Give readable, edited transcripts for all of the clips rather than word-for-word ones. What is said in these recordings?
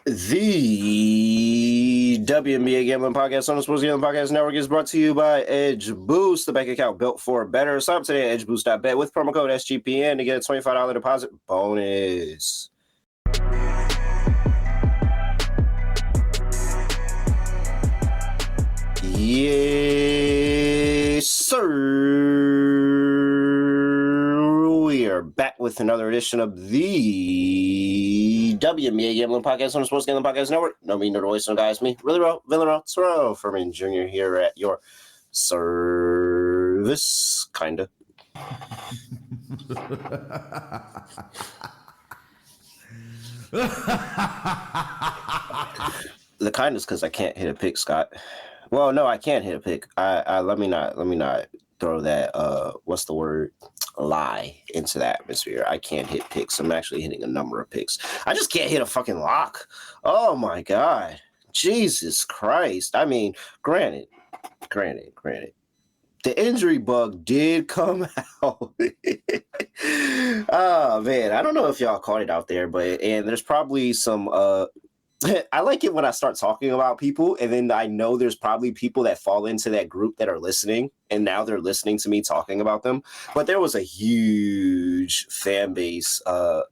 The WNBA Gambling Podcast on the Sports Gambling Podcast Network is brought to you by Edge Boost, the bank account built for better. Sign up today at edgeboost.bet with promo code SGPN to get a $25 deposit bonus. Yes, sir. We are back with another edition of the WNBA Gambling Podcast on the Sports Gambling Podcast Network. No me, no voice, no guys, me. Really well, Villanelle, Sorrell, Furman Jr. here at your service, kinda. The kindness because I can't hit a pick, Scott. Well, no, I can't hit a pick. Let me not throw that what's the word? Lie into the atmosphere. I can't hit picks. I'm actually hitting a number of picks. I just can't hit a fucking lock. Oh my god. Jesus Christ. I mean, granted. The injury bug did come out. Oh man, I don't know if y'all caught it out there, and there's probably some I like it when I start talking about people, and then I know there's probably people that fall into that group that are listening, and now they're listening to me talking about them. But there was a huge fan base of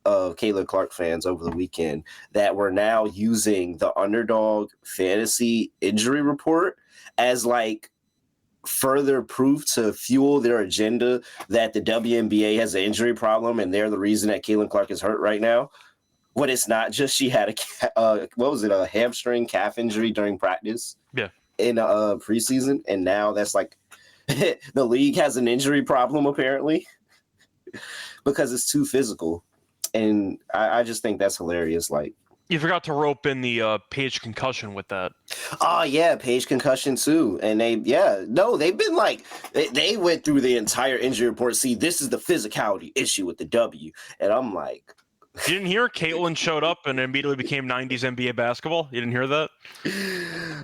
Caitlin Clark fans over the weekend that were now using the Underdog Fantasy Injury Report as like further proof to fuel their agenda that the WNBA has an injury problem, and they're the reason that Caitlin Clark is hurt right now. But it's not just she had a hamstring calf injury during practice in preseason, and now that's like the league has an injury problem apparently because it's too physical, and I just think that's hilarious. Like, you forgot to rope in the Page concussion with that. Oh yeah, Page concussion too, and they've been like they went through the entire injury report. See, this is the physicality issue with the W, and I'm like. You didn't hear Caitlin showed up and immediately became 90s NBA basketball? You didn't hear that?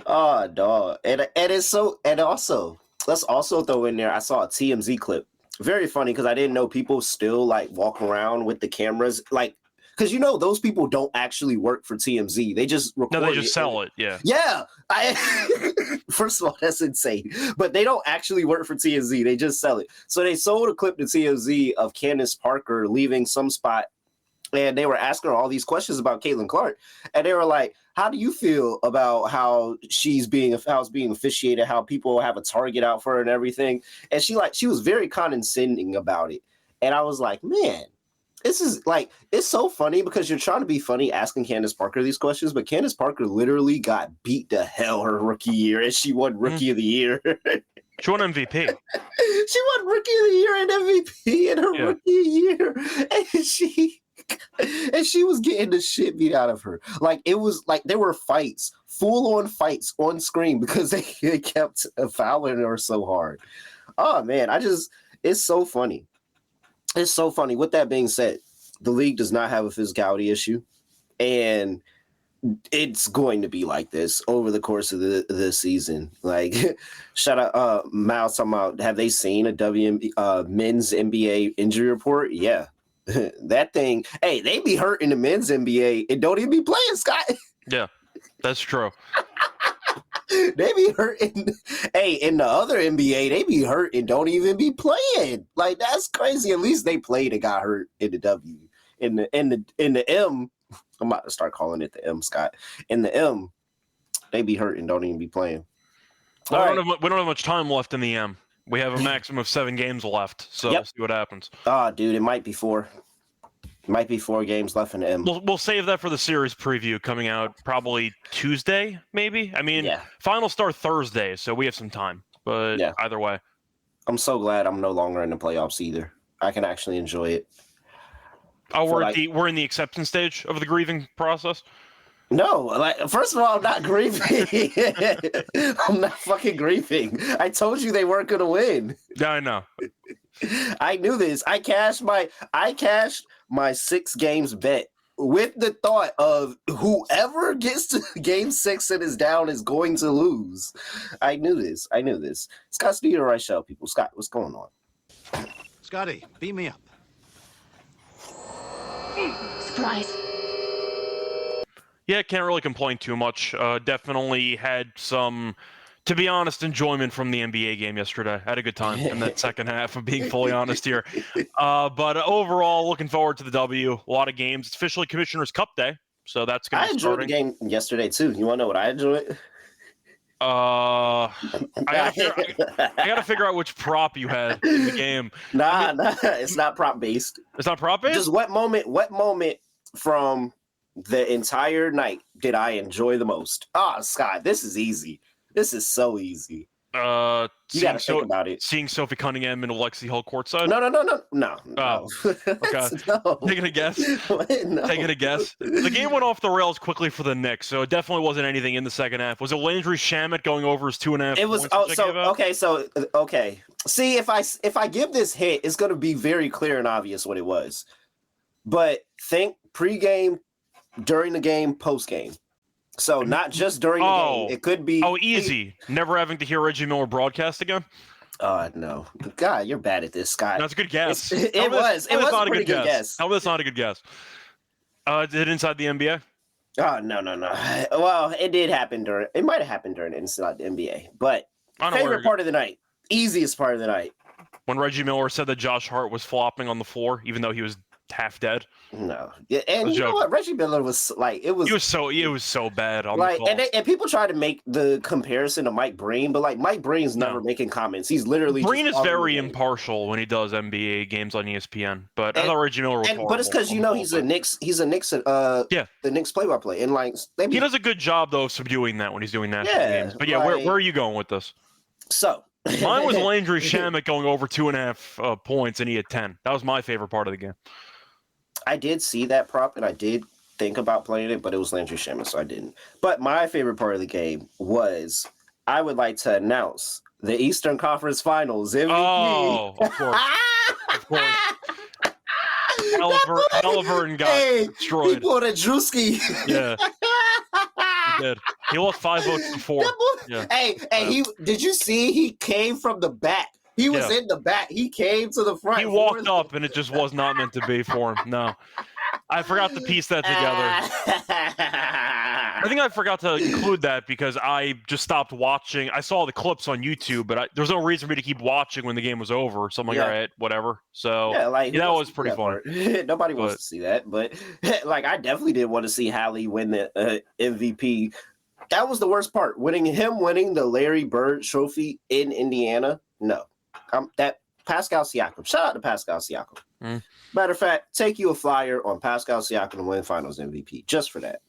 Oh, dog. And it's so, and also, let's also throw in there, I saw a TMZ clip. Very funny because I didn't know people still like walk around with the cameras. Like, because those people don't actually work for TMZ. They just record. No, they just sell it. Yeah. Yeah. First of all, that's insane. But they don't actually work for TMZ. They just sell it. So they sold a clip to TMZ of Candace Parker leaving some spot. And they were asking her all these questions about Caitlin Clark. And they were like, how do you feel about how it's being officiated, how people have a target out for her and everything? And she was very condescending about it. And I was like, man, this is like, it's so funny because you're trying to be funny asking Candace Parker these questions, but Candace Parker literally got beat to hell her rookie year, and she won Rookie of the Year. She won MVP. She won Rookie of the Year and MVP in her rookie year. And she was getting the shit beat out of her. Like, it was like there were fights, full-on fights on screen because they kept fouling her so hard. Oh, man, it's so funny. It's so funny. With that being said, the league does not have a physicality issue, and it's going to be like this over the course of the season. Like, shout out, Miles talking about, have they seen a men's NBA injury report? Yeah. That thing, hey, they be hurt in the men's NBA and don't even be playing, Scott. Yeah, that's true. They be hurt in the other NBA, they be hurt and don't even be playing. Like, that's crazy. At least they played and got hurt in the W. In the M, I'm about to start calling it the M, Scott. In the M, they be hurt and don't even be playing. We don't have much time left in the M. We have a maximum of 7 games left, so We'll see what happens. Oh, dude, it might be 4. It might be 4 games left in the M. We'll save that for the series preview coming out probably Tuesday, maybe? I mean, finals start Thursday, so we have some time. But either way. I'm so glad I'm no longer in the playoffs either. I can actually enjoy it. Oh, we're in the acceptance stage of the grieving process? No, like, first of all, I'm not grieving. I'm not fucking grieving. I told you they weren't going to win. Yeah, I know. I knew this. I cashed my 6 games bet with the thought of whoever gets to game 6 and is down is going to lose. I knew this. Scott's the right show, people. Scott, what's going on? Scotty, beat me up. Surprise. Yeah, can't really complain too much. Definitely had some, to be honest, enjoyment from the NBA game yesterday. I had a good time in that second half, of being fully honest here. But overall, looking forward to the W. A lot of games. It's officially Commissioner's Cup Day, so that's going to be starting. I enjoyed the game yesterday, too. You want to know what I enjoyed? I gotta figure out which prop you had in the game. Nah, it's not prop based. It's not prop based? Just what moment from the entire night did I enjoy the most? Scott, this is easy. This is so easy. You gotta think about it. Seeing Sophie Cunningham and Alexi Hull courtside? No. Oh, okay. No. Taking a guess. No. Taking a guess. The game went off the rails quickly for the Knicks, so it definitely wasn't anything in the second half. Was it Landry Shamet going over his 2.5? It was. Okay. See, if I give this hit, it's going to be very clear and obvious what it was. But think pregame, during the game, postgame. So not just during the game. It could be. Oh, easy. Never having to hear Reggie Miller broadcast again? No. God, you're bad at this, Scott. That's a good guess. It was a pretty good guess. How that's not a good guess? Is it inside the NBA? Oh, no. Well, it did happen it might have happened during inside the NBA. But favorite part of the night. Easiest part of the night. When Reggie Miller said that Josh Hart was flopping on the floor, even though he was half dead. No, yeah, and you know what? Reggie Miller was like, it was so bad on like, the and people try to make the comparison to Mike Breen, but like Mike Breen's never making comments. He's literally Breen is very impartial when he does NBA games on ESPN. But I thought Reggie Miller was but it's because he's a Knicks the Knicks play-by-play, and like he does a good job though of subduing that when he's doing national games. But yeah, where are you going with this? So mine was Landry Shamet going over 2.5 points, and he had 10. That was my favorite part of the game. I did see that prop, and I did think about playing it, but it was Landry Shamet, so I didn't. But my favorite part of the game was I would like to announce the Eastern Conference Finals MVP. Oh, of course. Of course. Halliburton got destroyed. He pulled a Drewski. Yeah. He did. He lost 5 votes to 4. Yeah. Hey, did you see he came from the back? He was in the back. He came to the front. He walked up, and it just was not meant to be for him. No. I forgot to piece that together. I think I forgot to include that because I just stopped watching. I saw the clips on YouTube, but there was no reason for me to keep watching when the game was over. So I'm like, all right, whatever. So that was pretty fun. Nobody wants to see that, but like I definitely did want to see Hallie win the MVP. That was the worst part. Winning the Larry Bird Trophy in Indiana. No. That Pascal Siakam. Shout out to Pascal Siakam. Matter of fact, take you a flyer on Pascal Siakam to win Finals MVP just for that.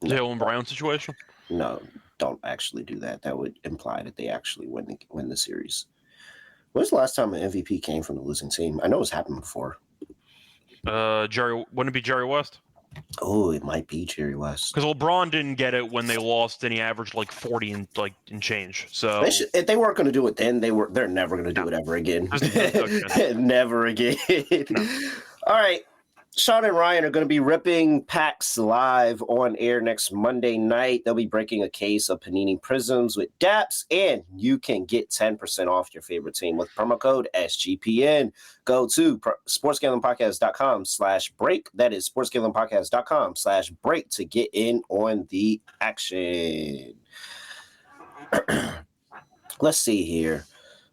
Jaylen Brown situation? No, don't actually do that. That would imply that they actually win the series. When's the last time an MVP came from the losing team? I know it's happened before. Wouldn't it be Jerry West? Oh, it might be Jerry West. Because LeBron didn't get it when they lost, and he averaged like 40 and change. So if they weren't going to do it then, they're never going to do it ever again. Never again. No. All right. Sean and Ryan are going to be ripping packs live on air next Monday night. They'll be breaking a case of Panini Prisms with DAPS, and you can get 10% off your favorite team with promo code SGPN. Go to sportsgamblingpodcast.com/break. That is sportsgamblingpodcast.com/break to get in on the action. Let's see here.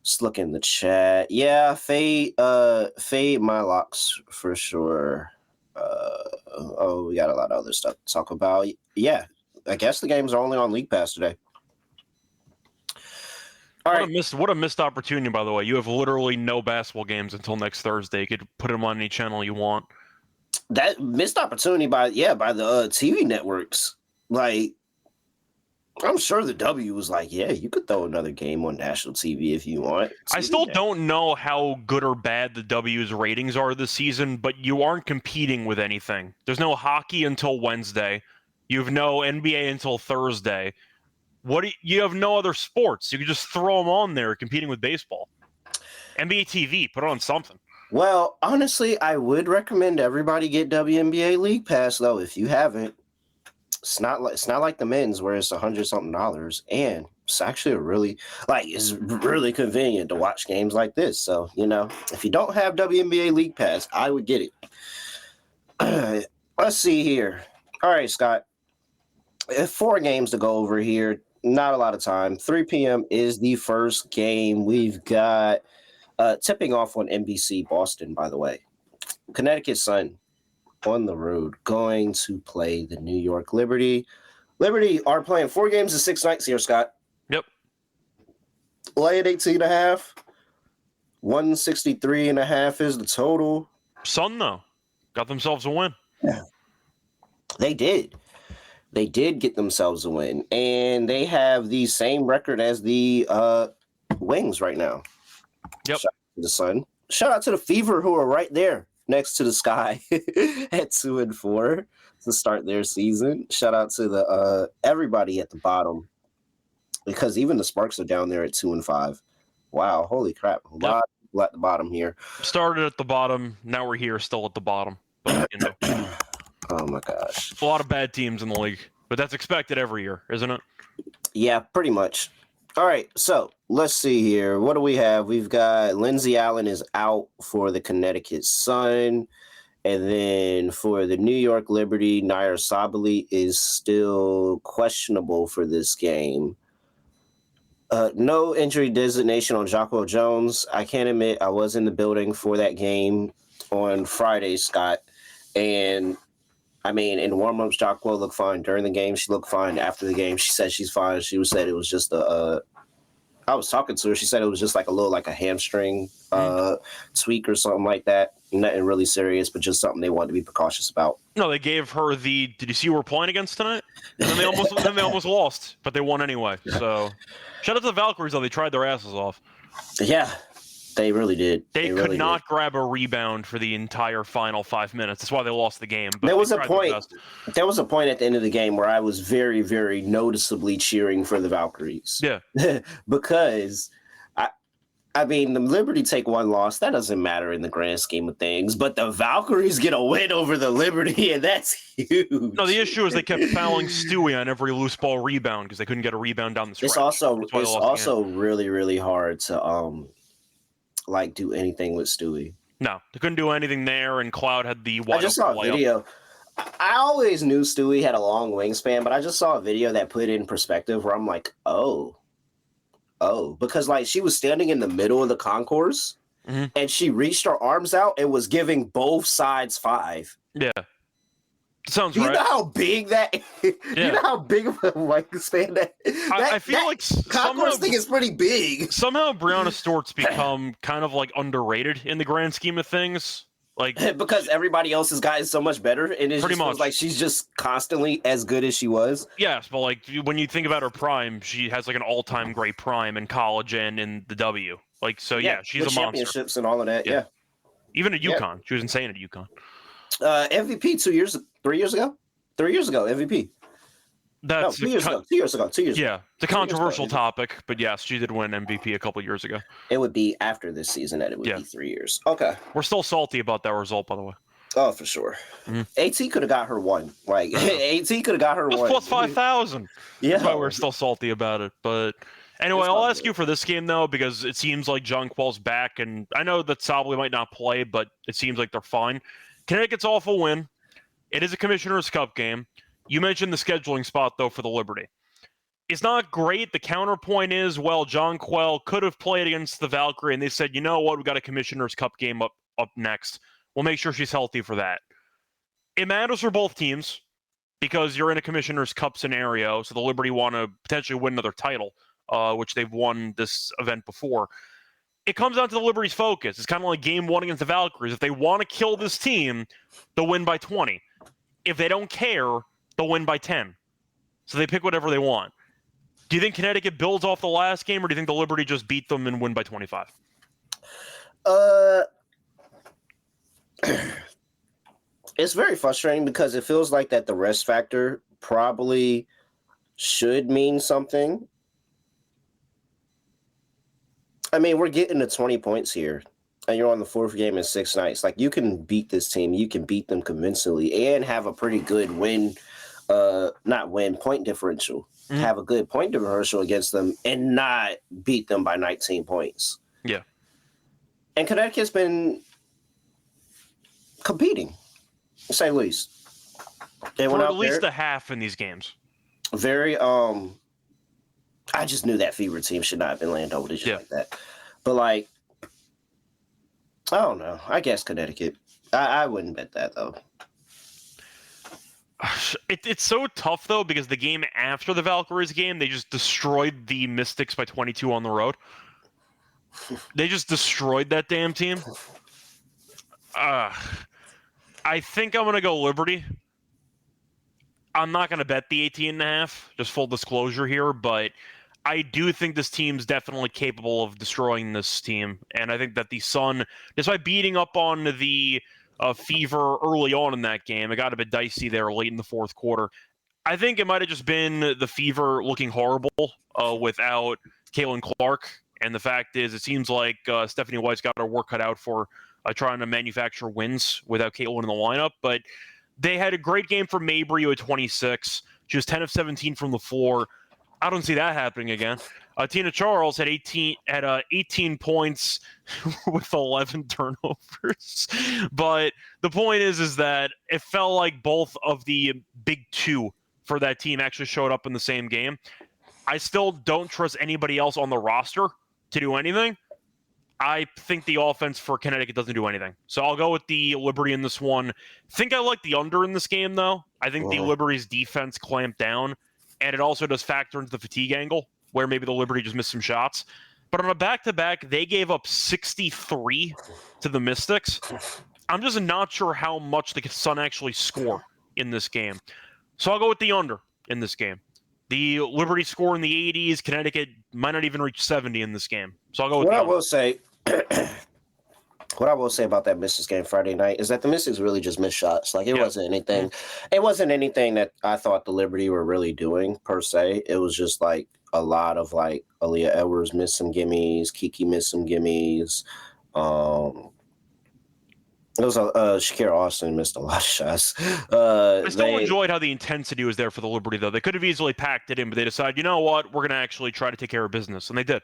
Just look in the chat. Yeah, fade my locks for sure. We got a lot of other stuff to talk about. Yeah, I guess the games are only on League Pass today. What a missed opportunity, by the way. You have literally no basketball games until next Thursday. You could put them on any channel you want. That missed opportunity by the TV networks. Like, I'm sure the W was like, yeah, you could throw another game on national TV if you want. I still don't know how good or bad the W's ratings are this season, but you aren't competing with anything. There's no hockey until Wednesday. You have no NBA until Thursday. You have no other sports. You can just throw them on there competing with baseball. NBA TV, put on something. Well, honestly, I would recommend everybody get WNBA League Pass, though, if you haven't. It's not like the men's where it's $100-something, and it's actually it's really convenient to watch games like this. So, if you don't have WNBA League Pass, I would get it. Let's see here. All right, Scott. 4 games to go over here. Not a lot of time. 3 p.m. is the first game. We've got tipping off on NBC Boston, by the way. Connecticut Sun on the road going to play the New York Liberty. Liberty are playing 4 games in 6 nights here, Scott. Yep. Laying 18.5. 163.5 is the total. Sun, though, got themselves a win. Yeah. They did. They did get themselves a win, and they have the same record as the Wings right now. Yep. Shout out to the Sun. Shout out to the Fever, who are right there next to the Sky at 2-4 to start their season. Shout out to the everybody at the bottom, because even the Sparks are down there at 2-5. Wow, holy crap! A lot of people at the bottom here. Started at the bottom. Now we're here, still at the bottom. But, you know. Oh my gosh. A lot of bad teams in the league, but that's expected every year, isn't it? Yeah, pretty much. All right, so let's see here. What do we have? We've got Lindsey Allen is out for the Connecticut Sun. And then for the New York Liberty, Nair Sabali is still questionable for this game. No injury designation on Jocko Jones. I can't admit I was in the building for that game on Friday, Scott. And I mean, in warm-ups, Jocko looked fine. During the game, she looked fine. After the game, she said she's fine. She said it was just I was talking to her. She said it was just like a hamstring tweak or something like that. Nothing really serious, but just something they wanted to be precautious about. No, they gave her the. Did you see who we're playing against tonight? And then they almost lost, but they won anyway. So, shout out to the Valkyries though. They tried their asses off. Yeah, they really did. They really could not grab a rebound for the entire final 5 minutes. That's why they lost the game. But there was a point. There was a point at the end of the game where I was very, very noticeably cheering for the Valkyries. Yeah, because. I mean, the Liberty take 1 loss. That doesn't matter in the grand scheme of things. But the Valkyries get a win over the Liberty, and that's huge. No, the issue is they kept fouling Stewie on every loose ball rebound because they couldn't get a rebound down the stretch. It's also really, really hard to do anything with Stewie. No, they couldn't do anything there, and Cloud had the wide I just saw a video. I always knew Stewie had a long wingspan, but I just saw a video that put it in perspective where I'm like, oh, because like she was standing in the middle of the concourse and she reached her arms out and was giving both sides 5. Yeah. Sounds right. You know how big that is? Yeah. You know how big of a wingspan that I feel like concourse thing is pretty big. Somehow Brianna Stewart's become kind of like underrated in the grand scheme of things. Like because everybody else's guy is so much better, and it pretty just much feels like she's just constantly as good as she was. Yes, but like when you think about her prime, she has like an all-time great prime in college and in the W. Like so, yeah she's a monster. Championships and all of that. Yeah. Even at UConn, she was insane at UConn. MVP 3 years ago, MVP. That's 2 years ago. 2 years ago. Yeah, it's a controversial topic, but yes, she did win MVP a couple years ago. It would be after this season that it would be 3 years. Okay. We're still salty about that result, by the way. Oh, for sure. AT could have got her 1. Like AT could have got her 1. Plus 5,000. Yeah. That's why we're still salty about it. But anyway, I'll ask you for this game though, because it seems like Jonquil's back, and I know that Sabali might not play, but it seems like they're fine. Connecticut's off a win. It is a Commissioner's Cup game. You mentioned the scheduling spot, though, for the Liberty. It's not great. The counterpoint is, well, Jonquil could have played against the Valkyrie, and they said, you know what, we got a Commissioner's Cup game up next. We'll make sure she's healthy for that. It matters for both teams because you're in a Commissioner's Cup scenario, so the Liberty want to potentially win another title, which they've won this event before. It comes down to the Liberty's focus. It's kind of like game 1 against the Valkyries. If they want to kill this team, they'll win by 20. If they don't care, they'll win by 10. So they pick whatever they want. Do you think Connecticut builds off the last game, or do you think the Liberty just beat them and win by 25? It's very frustrating because it feels like that the rest factor probably should mean something. I mean, we're getting to 20 points here, and you're on the 4th game in 6 nights. Like, you can beat this team. You can beat them convincingly and have a pretty good point differential. Have a good point differential against them and not beat them by 19 points. Yeah. And Connecticut's been competing, to say the least. They went for at out least there a half in these games. very. I just knew that Fever team should not have been laying double digits like that. But like, I don't know. I guess Connecticut. I wouldn't bet that though. It's so tough though because the game after the Valkyries game, they just destroyed the Mystics by 22 on the road. They just destroyed that damn team. I think I'm gonna go Liberty. I'm not gonna bet the 18.5. Just full disclosure here, but I do think this team's definitely capable of destroying this team, and I think that the Sun, despite beating up on the Fever early on in that game, it got a bit dicey there late in the fourth quarter. I think it might have just been the Fever looking horrible without Caitlin Clark, and the fact is, it seems like Stephanie White's got her work cut out for trying to manufacture wins without Caitlin in the lineup, but they had a great game from Mabry at 26. She was 10 of 17 from the floor. I don't see that happening again. Tina Charles had 18 points with 11 turnovers. But the point is that it felt like both of the big two for that team actually showed up in the same game. I still don't trust anybody else on the roster to do anything. I think the offense for Connecticut doesn't do anything. So I'll go with the Liberty in this one. I think I like the under in this game, though. I think the Liberty's defense clamped down, and it also does factor into the fatigue angle, where maybe the Liberty just missed some shots. But on a back-to-back, they gave up 63 to the Mystics. I'm just not sure how much the Sun actually score in this game. So I'll go with the under in this game. The Liberty score in the 80s. Connecticut might not even reach 70 in this game. So I'll go with the under. What I will say about that Mystics game Friday night is that the Mystics really just missed shots. Like, it wasn't anything. It wasn't anything that I thought the Liberty were really doing, per se. It was just, like, a lot of, like, Aaliyah Edwards missed some gimmies. Kiki missed some gimmies. It was Shakira Austin missed a lot of shots. I still enjoyed how the intensity was there for the Liberty, though. They could have easily packed it in, but they decided, you know what, we're going to actually try to take care of business, and they did.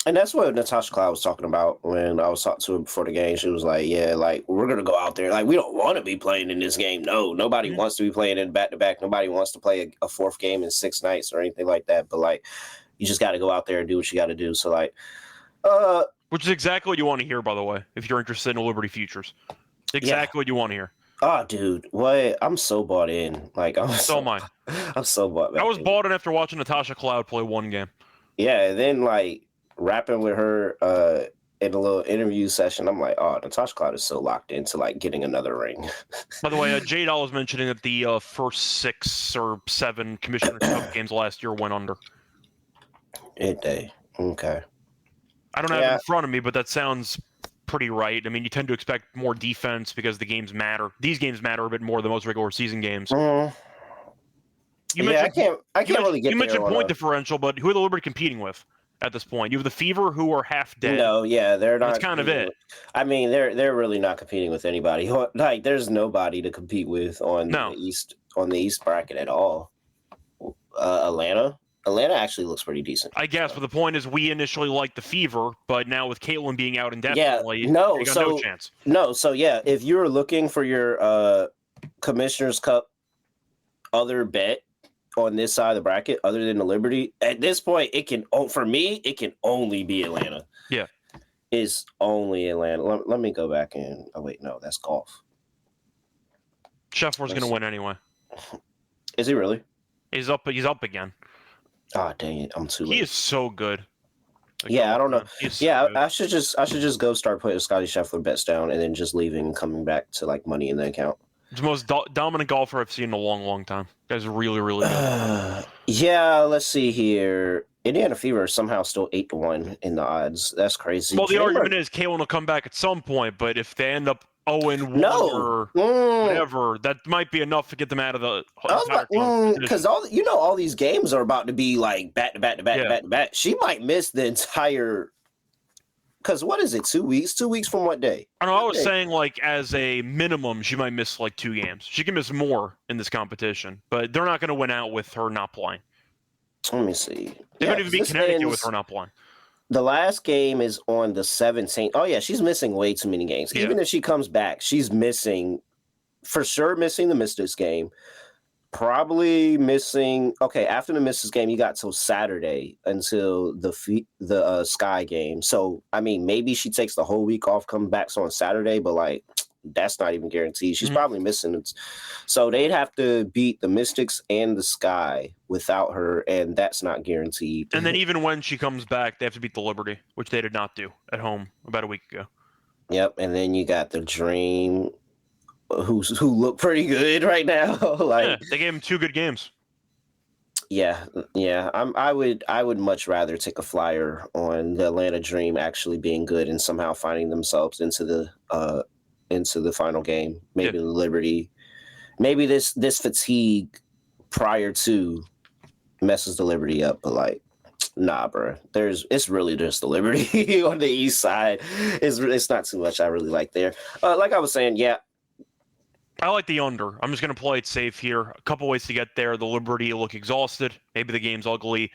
And that's what Natasha Cloud was talking about when I was talking to her before the game. She was like, yeah, like, we're going to go out there. Like, we don't want to be playing in this game. No, nobody wants to be playing in back-to-back. Nobody wants to play a fourth game in 6 nights or anything like that. But, like, you just got to go out there and do what you got to do. So, like, which is exactly what you want to hear, by the way, if you're interested in Liberty futures. Exactly what you want to hear. Oh, dude, what? I'm so bought in. Like, I'm so bought in. I was bought in after watching Natasha Cloud play one game. Yeah, and then, like, rapping with her in a little interview session, I'm like, oh, Natasha Cloud is so locked into, like, getting another ring. By the way, Jay Doll was mentioning that the first 6 or 7 Commissioner Cup games last year went under. Did they? Okay. I don't have it in front of me, but that sounds pretty right. I mean, you tend to expect more defense because the games matter. These games matter a bit more than most regular season games. I can't really get. You mentioned point differential, but who are the Liberty competing with at this point? You have the Fever, who are half dead. No, yeah, they're not. That's kind of it. I mean, they're really not competing with anybody. Like, there's nobody to compete with on the East bracket at all. Atlanta actually looks pretty decent. I guess, but the point is, we initially liked the Fever, but now with Caitlin being out indefinitely, they got no chance. If you're looking for your Commissioner's Cup other bet on this side of the bracket, other than the Liberty, at this point, it can only be Atlanta. Yeah, it's only Atlanta. Let me go back and wait, no, that's golf. Scheffler's going to win anyway. Is he really? He's up again. Oh, dang it! I'm too late. He is so good. I don't know. I should just go start putting Scotty Scheffler bets down and then just leaving and coming back to, like, money in the account. He's the most dominant golfer I've seen in a long, long time. Guy's really, really good. Let's see here. Indiana Fever is somehow still 8-1 in the odds. That's crazy. Well, the argument is Caitlin will come back at some point, but if they end up 0-1 or whatever, that might be enough to get them out of the. Because all these games are about to be like back to back to back to back to back. She might miss the entire. Because what is it? 2 weeks? 2 weeks from what day? I was saying, like, as a minimum, she might miss like 2 games. She can miss more in this competition, but they're not going to win out with her not playing. Let me see. They could even be Connecticut with her not playing. The last game is on the 17th. Oh, yeah, she's missing way too many games. Yeah. Even if she comes back, she's missing the Mystics game. Probably missing. Okay, after the Misses game, you got till Saturday until the Sky game. So I mean, maybe she takes the whole week off, coming back on Saturday, but like that's not even guaranteed. She's probably missing it. So they'd have to beat the Mystics and the Sky without her, and that's not guaranteed. And then even when she comes back, they have to beat the Liberty, which they did not do at home about a week ago. Yep, and then you got the Dream, who look pretty good right now. Yeah, they gave him 2 good games. Yeah. I would much rather take a flyer on the Atlanta Dream actually being good and somehow finding themselves into the final game. Maybe the Liberty. Maybe this fatigue prior to messes the Liberty up, but like, nah, bro. It's really just the Liberty on the east side. It's not too much I really like there. Like I was saying, yeah. I like the under. I'm just going to play it safe here. A couple ways to get there. The Liberty look exhausted. Maybe the game's ugly.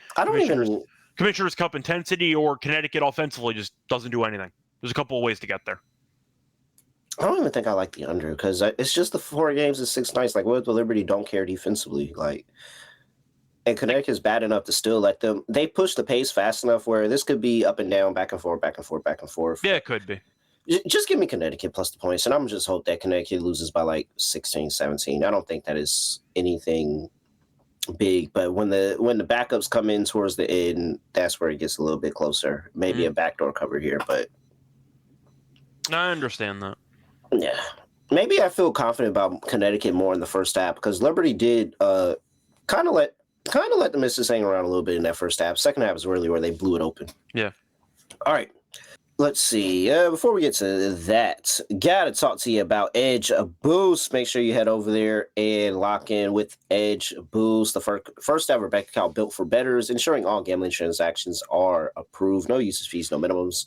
Commissioner's Cup intensity, or Connecticut offensively just doesn't do anything. There's a couple of ways to get there. I don't even think I like the under because it's just the 4 games and 6 nights. Like, what if the Liberty don't care defensively? Like, and Connecticut is bad enough to still let them. They push the pace fast enough where this could be up and down, back and forth, back and forth, back and forth. Yeah, it could be. Just give me Connecticut plus the points, and I'm just hope that Connecticut loses by like 16, 17. I don't think that is anything big, but when the backups come in towards the end, that's where it gets a little bit closer. Maybe a backdoor cover here, but I understand that. Yeah, maybe I feel confident about Connecticut more in the first half because Liberty did kind of let the Misses hang around a little bit in that first half. Second half is really where they blew it open. Yeah. All right. Let's see. Before we get to that, gotta talk to you about Edge Boost. Make sure you head over there and lock in with Edge Boost, the first ever bank account built for bettors, ensuring all gambling transactions are approved. No usage fees, no minimums,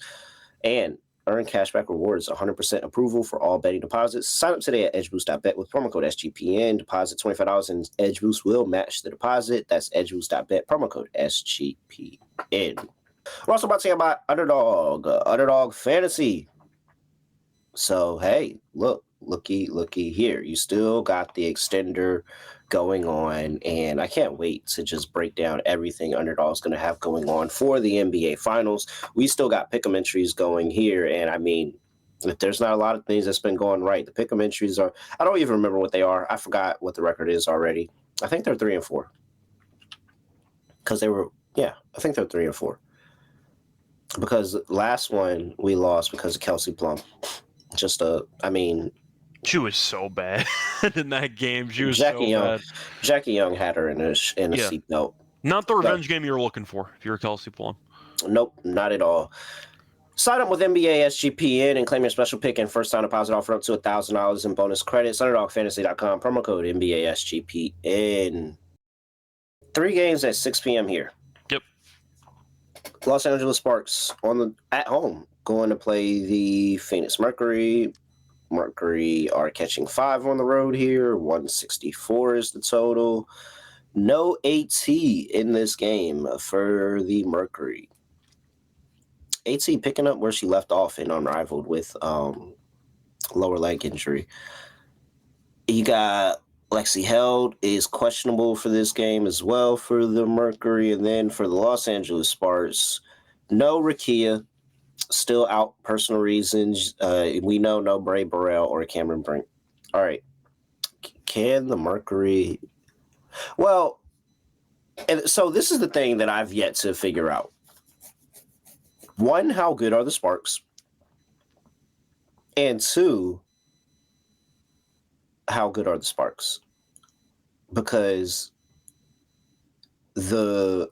and earn cashback rewards. 100% approval for all betting deposits. Sign up today at edgeboost.bet with promo code SGPN. Deposit $25 and Edge Boost will match the deposit. That's edgeboost.bet, promo code SGPN. We're also about to say about Underdog Fantasy. So, hey, looky here. You still got the extender going on, and I can't wait to just break down everything Underdog's going to have going on for the NBA Finals. We still got pick'em entries going here, and I mean, if there's not a lot of things that's been going right, the pick'em entries are, I don't even remember what they are. I forgot what the record is already. I think they're 3-4. Because I think they're 3-4. Because last one we lost because of Kelsey Plum. She was so bad in that game. She was Jackie so Young. bad. Jackie Young had her in a seatbelt. Not the revenge game you were looking for if you're Kelsey Plum. Nope, not at all. Sign up with NBA SGPN and claim your special pick and first time deposit offer up to $1,000 in bonus credits. UnderdogFantasy.com, promo code NBA SGPN. 3 games at 6 p.m. here. Yep. Los Angeles Sparks at home going to play the Phoenix Mercury. Mercury are catching 5 on the road here. 164 is the total. No AT in this game for the Mercury. AT picking up where she left off in Unrivaled with lower leg injury. You got Lexi Held is questionable for this game as well for the Mercury. And then for the Los Angeles Sparks, no Rakia, still out personal reasons. We know no Bray Burrell or Cameron Brink. All right. Can the Mercury... Well, and so this is the thing that I've yet to figure out. 1, how good are the Sparks? And 2, how good are the Sparks? Because the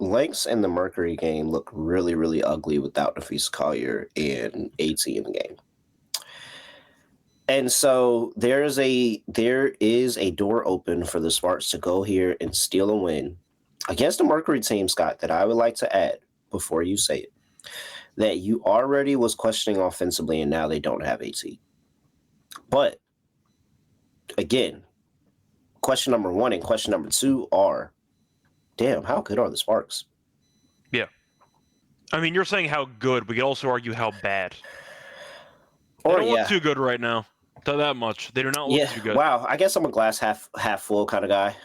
Lynx and the Mercury game look really, really ugly without Nafisa Collier and AT in the game. And so there is a door open for the Sparks to go here and steal a win against the Mercury team, Scott, that I would like to add before you say it, that you already was questioning offensively and now they don't have AT. But again, question number 1 and question number 2 are, damn, how good are the Sparks? Yeah. I mean, you're saying how good. We could also argue how bad. They don't look too good right now. So that much. They do not look too good. Wow. I guess I'm a glass half full kind of guy.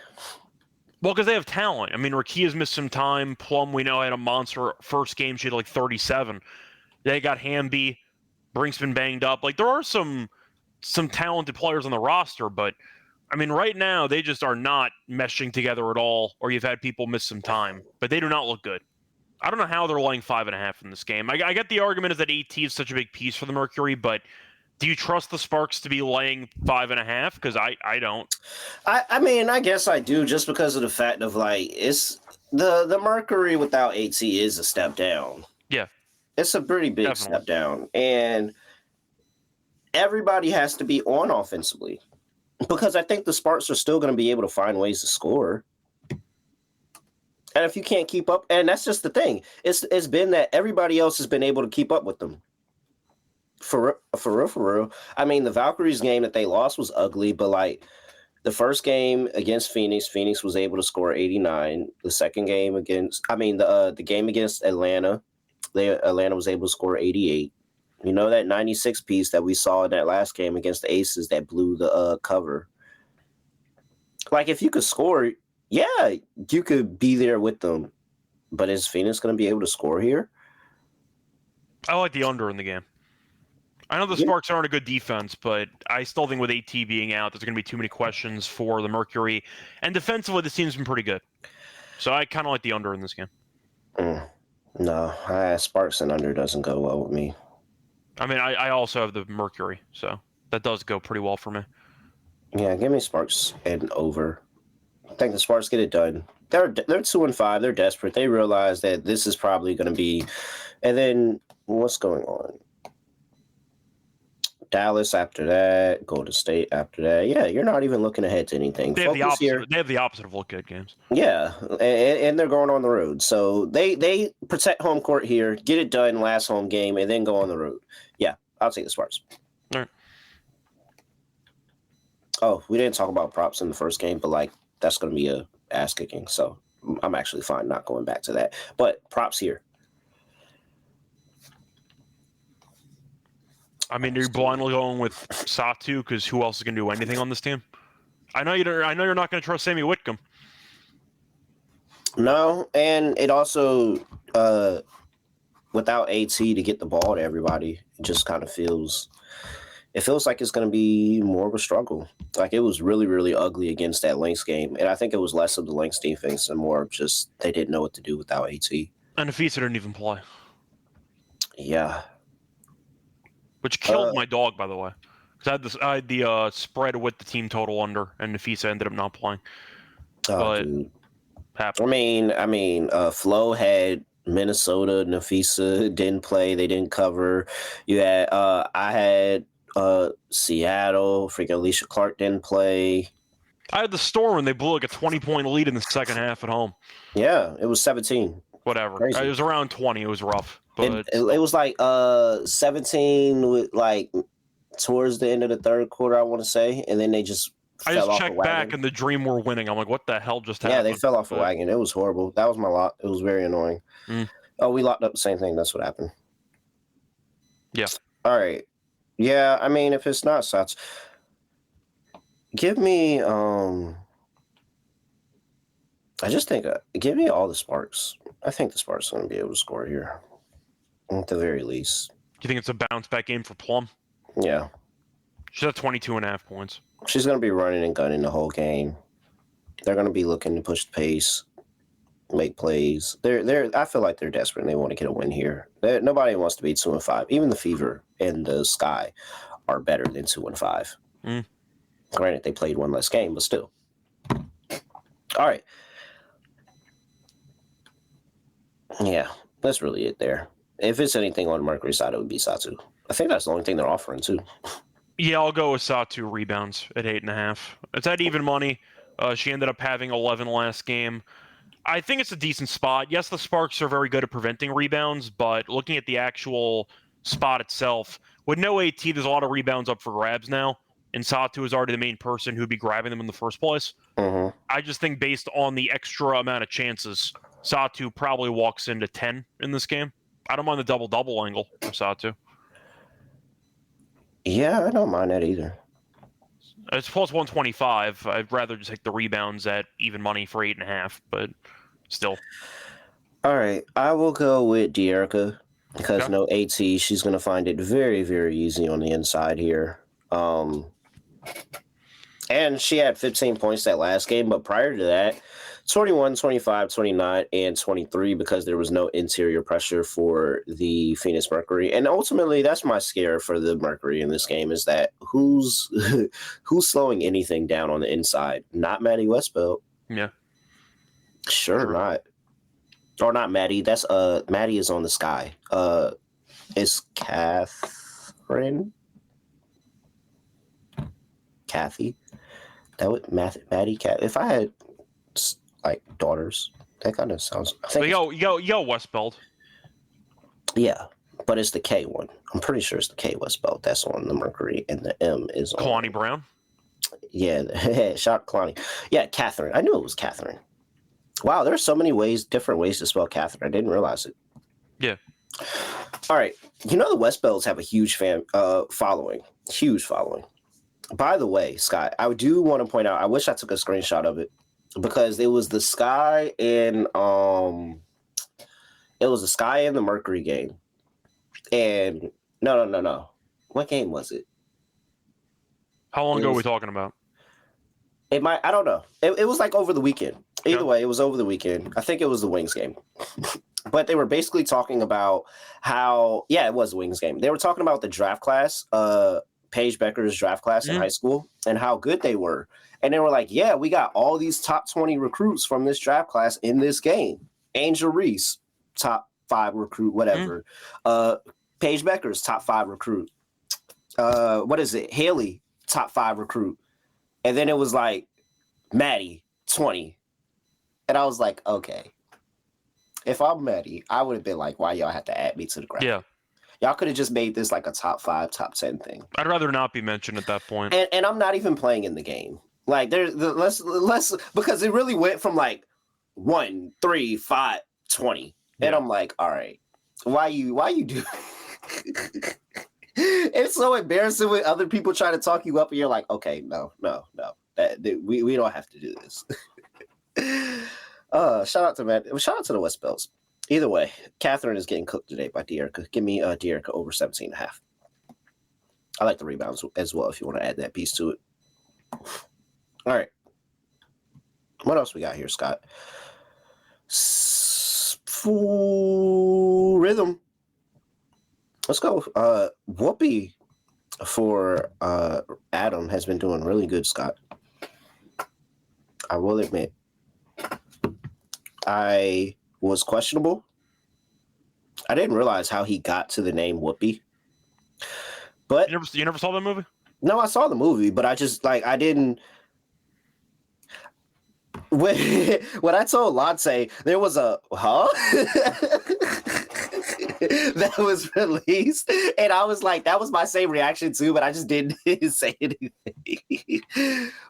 Well, because they have talent. I mean, Rakia's missed some time. Plum, we know, had a monster first game. She had like 37. They got Hamby. Brink's been banged up. Like, there are some talented players on the roster, but I mean, right now they just are not meshing together at all. Or you've had people miss some time, but they do not look good. I don't know how they're laying 5.5 in this game. I get the argument is that AT is such a big piece for the Mercury, but do you trust the Sparks to be laying 5.5? Because I don't. I mean, I guess I do, just because of the fact of like it's the Mercury without AT is a step down. Yeah, it's a pretty big step down, and everybody has to be on offensively, because I think the Sparks are still going to be able to find ways to score. And if you can't keep up, and that's just the thing, it's been that everybody else has been able to keep up with them. For real. I mean, the Valkyries game that they lost was ugly, but like the first game against Phoenix was able to score 89. The second game the game against Atlanta, Atlanta was able to score 88. You know, that 96 piece that we saw in that last game against the Aces that blew the cover. Like, if you could score, yeah, you could be there with them. But is Phoenix going to be able to score here? I like the under in the game. I know the Sparks aren't a good defense, but I still think with AT being out, there's going to be too many questions for the Mercury. And defensively, the team's been pretty good. So I kind of like the under in this game. No, Sparks and under doesn't go well with me. I mean, I also have the Mercury, so that does go pretty well for me. Yeah, give me Sparks and over. I think the Sparks get it done. They're 2-5. They're desperate. They realize that this is probably going to be. And then what's going on? Dallas after that, Golden State after that. Yeah, you're not even looking ahead to anything. They have the opposite of look good games. Yeah, and they're going on the road. So they protect home court here, get it done last home game, and then go on the road. Yeah, I'll take the Sparks. All right. Oh, we didn't talk about props in the first game, but like that's going to be a ass kicking. So I'm actually fine not going back to that. But props here. I mean, are you blindly going with Satu? Because who else is going to do anything on this team? I know you're not going to trust Sammy Whitcomb. No, and it also without AT to get the ball to everybody, it just kind of feels like it's going to be more of a struggle. Like, it was really, really ugly against that Lynx game, and I think it was less of the Lynx defense and more of just they didn't know what to do without AT. And Nafisa didn't even play. Yeah. Which killed my dog, by the way. Because I had the spread with the team total under, and Nafisa ended up not playing. Dude. I mean, Flo had Minnesota. Nafisa didn't play. They didn't cover. You had I had Seattle. Freaking Alicia Clark didn't play. I had the Storm, and they blew like a 20-point lead in the second half at home. Yeah, it was 17. Whatever. Crazy. It was around 20. It was rough. But it was like 17 with like towards the end of the third quarter, I want to say, and then they just I just checked back and the Dream were winning. I'm like, what the hell just happened? Yeah, they fell off the wagon. It was horrible. That was my lot. It was very annoying. Oh, we locked up the same thing. That's what happened. Yeah. All right. Yeah, I mean, if it's not Sats, give me I just think give me all the Sparks. I think the Sparks are going to be able to score here, at the very least. Do you think it's a bounce back game for Plum? Yeah. She's at 22.5 points. She's going to be running and gunning the whole game. They're going to be looking to push the pace, make plays. I feel like they're desperate and they want to get a win here. Nobody wants to be 2-5. Even the Fever and the Sky are better than 2-5. Granted, they played one less game, but still. All right. Yeah, that's really it there. If it's anything on the Mercury side, it would be Satu. I think that's the only thing they're offering, too. Yeah, I'll go with Satu rebounds at 8.5. It's at even money. She ended up having 11 last game. I think it's a decent spot. Yes, the Sparks are very good at preventing rebounds, but looking at the actual spot itself, with no AT, there's a lot of rebounds up for grabs now, and Satu is already the main person who'd be grabbing them in the first place. I just think based on the extra amount of chances, Satu probably walks into 10 in this game. I don't mind the double-double angle for Satu. Yeah, I don't mind that either. It's plus 125. I'd rather just take the rebounds at even money for 8.5, but still. All right, I will go with De'Erica because Okay. no AT. She's going to find it very, very easy on the inside here. And she had 15 points that last game, but prior to that, 21, 25, 29, and 23 because there was no interior pressure for the Phoenix Mercury. And ultimately, that's my scare for the Mercury in this game is that who's slowing anything down on the inside? Not Maddie Westbelt. Yeah. Sure not. Or not Maddie. That's Maddie is on the sky. It's Catherine. Kathy. That would Maddie Cat. If I had like daughters, that kind of sounds. I think Yo, Westbelt. Yeah, but it's the K one. I'm pretty sure it's the K Westbelt. That's on the Mercury, and the M is on Kalani Brown. Yeah, shout Kalani. Yeah, Catherine. I knew it was Catherine. Wow, there's so many different ways to spell Catherine. I didn't realize it. Yeah. All right, the Westbelts have a huge following. Huge following. By the way, Scott, I do want to point out, I wish I took a screenshot of it because it was the Sky in the Mercury game. And no. What game was it? How long ago are we talking about? I don't know. It was like over the weekend. Either way, it was over the weekend. I think it was the Wings game. But they were basically talking about how, it was the Wings game. They were talking about the draft class, Paige Becker's draft class in high school and how good they were. And they were like, yeah, we got all these top 20 recruits from this draft class in this game. Angel Reese, top 5 recruit, whatever. Paige Becker's top 5 recruit. What is it? Haley, top 5 recruit. And then it was like, Maddie, 20. And I was like, okay. If I'm Maddie, I would have been like, why y'all have to add me to the graph? Yeah. Y'all could have just made this like a top 5, top 10 thing. I'd rather not be mentioned at that point. And I'm not even playing in the game. Like there's less because it really went from like 1, 3, 5, 20. And I'm like, all right, why you do it's so embarrassing when other people try to talk you up and you're like, okay, no. We don't have to do this. Shout out to the West Belts. Either way, Catherine is getting cooked today by De'Erica. Give me De'Erica over 17.5. I like the rebounds as well if you want to add that piece to it. All right. What else we got here, Scott? Full rhythm. Let's go. Whoopi for Adam has been doing really good, Scott. I will admit. I was questionable. I didn't realize how he got to the name Whoopi. But you never saw that movie? No, I saw the movie, but I just I didn't. When I told Latte there was a that was released, and I was like, that was my same reaction too, but I just didn't say anything.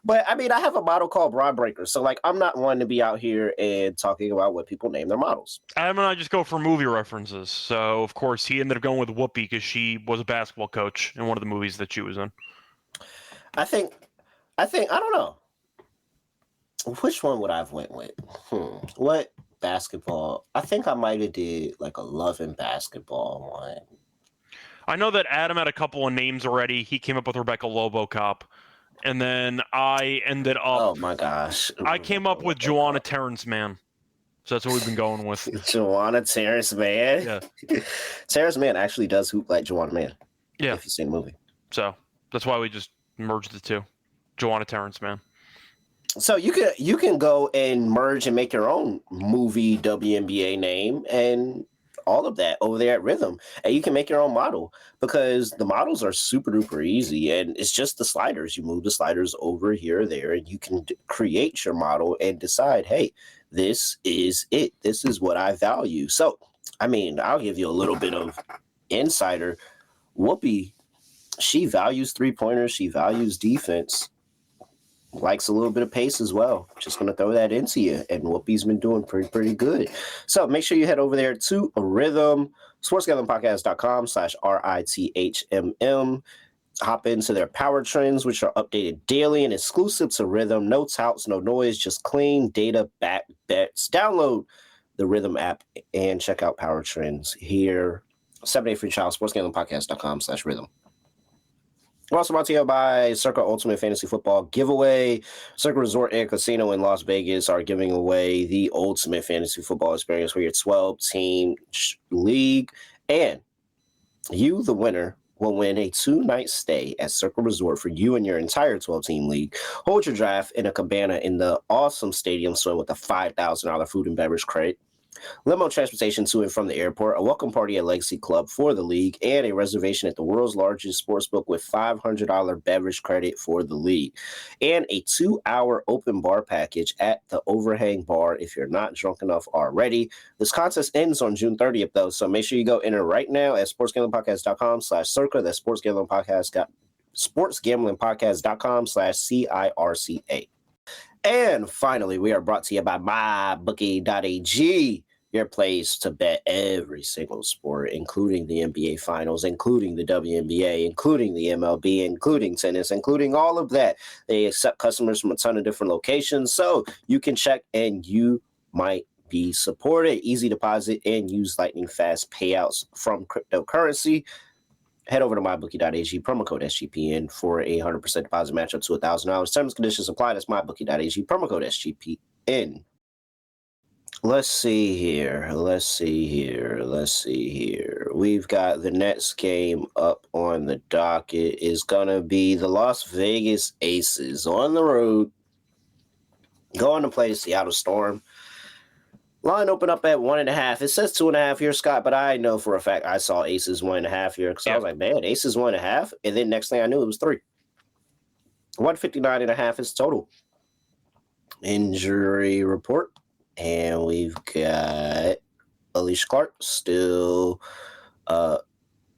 But I mean, I have a model called Broad Breaker, so like I'm not one to be out here and talking about what people name their models. Adam and I just go for movie references, so of course he ended up going with Whoopi because she was a basketball coach in one of the movies that she was in. I think I don't know. Which one would I have went with? What basketball? I think I might have did like a Love and Basketball one. I know that Adam had a couple of names already. He came up with Rebecca Lobocop. And then I ended up... Oh, my gosh. I came up with Joanna Terrence Mann. So that's what we've been going with. Joanna Terrence Mann? Yeah. Terrence Mann actually does hoop like Joanna Mann. Yeah. If you've seen the movie. So that's why we just merged the two. Joanna Terrence Mann. So you can go and merge and make your own movie WNBA name and all of that over there at Rhythm. And you can make your own model because the models are super duper easy and it's just the sliders. You move the sliders over here or there and you can create your model and decide, hey, this is it. This is what I value. So, I mean, I'll give you a little bit of insider. Whoopi, she values 3-pointers. She values defense. Likes a little bit of pace as well. Just going to throw that into you. And Whoopi's been doing pretty good. So make sure you head over there to Rhythm, sportsgatheringpodcast.com/RITHMM. Hop into their power trends, which are updated daily and exclusive to Rhythm. No touts, no noise, just clean data back bets. Download the Rhythm app and check out power trends here. 7-day free trial, sportsgamblingpodcast.com/rhythm. We're also brought to you by Circa Ultimate Fantasy Football Giveaway. Circa Resort and Casino in Las Vegas are giving away the ultimate fantasy football experience for your 12-team league. And you, the winner, will win a 2-night stay at Circa Resort for you and your entire 12-team league. Hold your draft in a cabana in the awesome stadium swim with a $5,000 food and beverage credit. Limo transportation to and from the airport, a welcome party at Legacy Club for the league, and a reservation at the world's largest sportsbook with $500 beverage credit for the league, and a 2-hour open bar package at the Overhang Bar if you're not drunk enough already. This contest ends on June 30th, though, so make sure you go enter right now at sportsgamblingpodcast.com/circa. That's sportsgamblingpodcast.com/CIRCA. And finally, we are brought to you by mybookie.ag, your place to bet every single sport, including the NBA Finals, including the WNBA, including the MLB, including tennis, including all of that. They accept customers from a ton of different locations, so you can check and you might be supported. Easy deposit and use lightning fast payouts from cryptocurrency. Head over to mybookie.ag, promo code SGPN for a 100% deposit match up to $1,000. Terms and conditions apply. That's mybookie.ag, promo code SGPN. Let's see here. We've got the next game up on the docket is going to be the Las Vegas Aces on the road, going to play the Seattle Storm. Line open up at 1.5. It says 2.5 here, Scott, but I know for a fact I saw Aces 1.5 here because I was like, man, Aces 1.5. And then next thing I knew, it was 3. 159.5 is total. Injury report. And we've got Alicia Clark still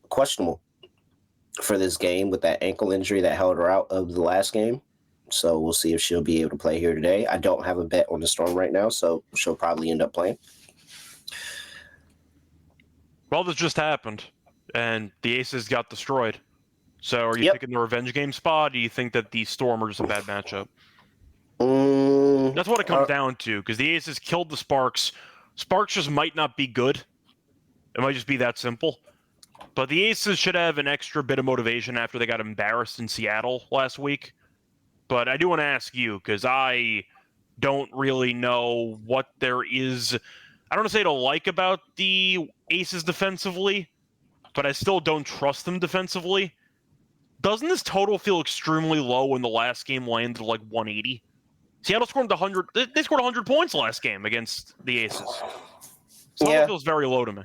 questionable for this game with that ankle injury that held her out of the last game. So we'll see if she'll be able to play here today. I don't have a bet on the Storm right now, so she'll probably end up playing. Well, this just happened, and the Aces got destroyed. So are you picking the revenge game spot? Or do you think that the Storm are just a bad matchup? That's what it comes down to, because the Aces killed the Sparks. Sparks just might not be good. It might just be that simple. But the Aces should have an extra bit of motivation after they got embarrassed in Seattle last week. But I do want to ask you, because I don't really know what there is. I don't want to say to like about the Aces defensively, but I still don't trust them defensively. Doesn't this total feel extremely low when the last game landed like 180? Seattle scored 100. They scored 100 points last game against the Aces. So it feels very low to me.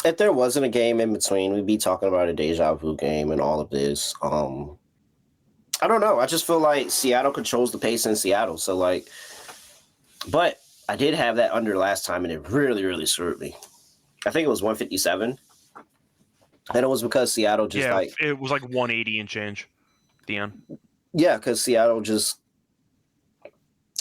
If there wasn't a game in between, we'd be talking about a deja vu game and all of this. I don't know. I just feel like Seattle controls the pace in Seattle. So, but I did have that under last time, and it really, really screwed me. I think it was 157. And it was because Seattle just it was like 180 and change at the end. Yeah, because Seattle just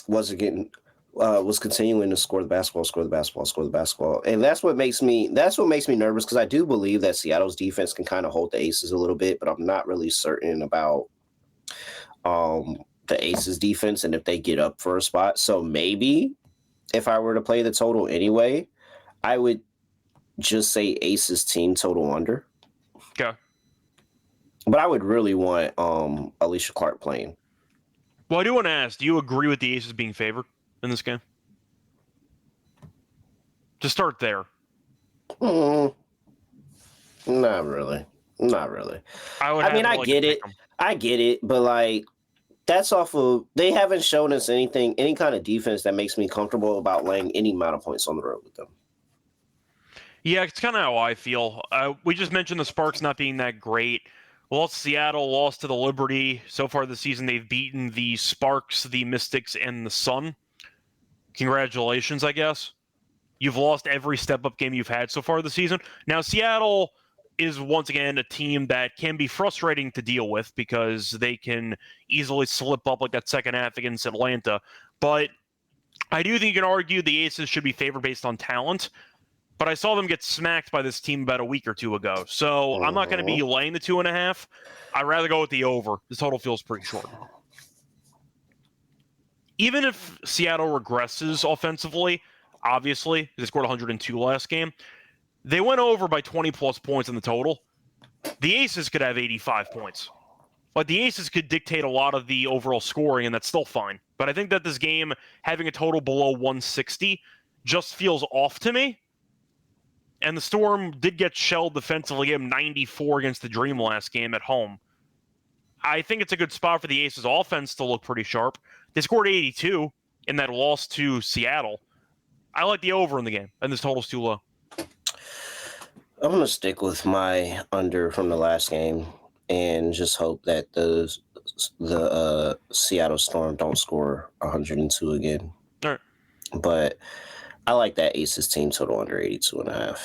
wasn't getting, was continuing to score the basketball. And that's what makes me nervous, because I do believe that Seattle's defense can kind of hold the Aces a little bit, but I'm not really certain about the Aces defense and if they get up for a spot. So maybe if I were to play the total anyway, I would just say Aces team total under. Okay. But I would really want Alicia Clark playing. Well, I do want to ask, do you agree with the Aces being favored in this game? To start there. Not really. I get it. I get it, but that's off of, they haven't shown us any kind of defense that makes me comfortable about laying any amount of points on the road with them. Yeah, it's kind of how I feel. We just mentioned the Sparks not being that great. Lost to Seattle, lost to the Liberty. So far this season, they've beaten the Sparks, the Mystics, and the Sun. Congratulations, I guess. You've lost every step-up game you've had so far this season. Now, Seattle is once again a team that can be frustrating to deal with because they can easily slip up like that second half against Atlanta. But I do think you can argue the Aces should be favored based on talent. but I saw them get smacked by this team about a week or two ago. So I'm not going to be laying the 2.5. I'd rather go with the over. The total feels pretty short. Even if Seattle regresses offensively, obviously, they scored 102 last game, they went over by 20-plus points in the total. The Aces could have 85 points. But the Aces could dictate a lot of the overall scoring, and that's still fine. But I think that this game, having a total below 160, just feels off to me. And the Storm did get shelled defensively, gave them 94 against the Dream last game at home. I think it's a good spot for the Aces offense to look pretty sharp. They scored 82 in that loss to Seattle. I like the over in the game, and this total's too low. I'm going to stick with my under from the last game and just hope that the Seattle Storm don't score 102 again. All right. But I like that Aces team total under 82.5.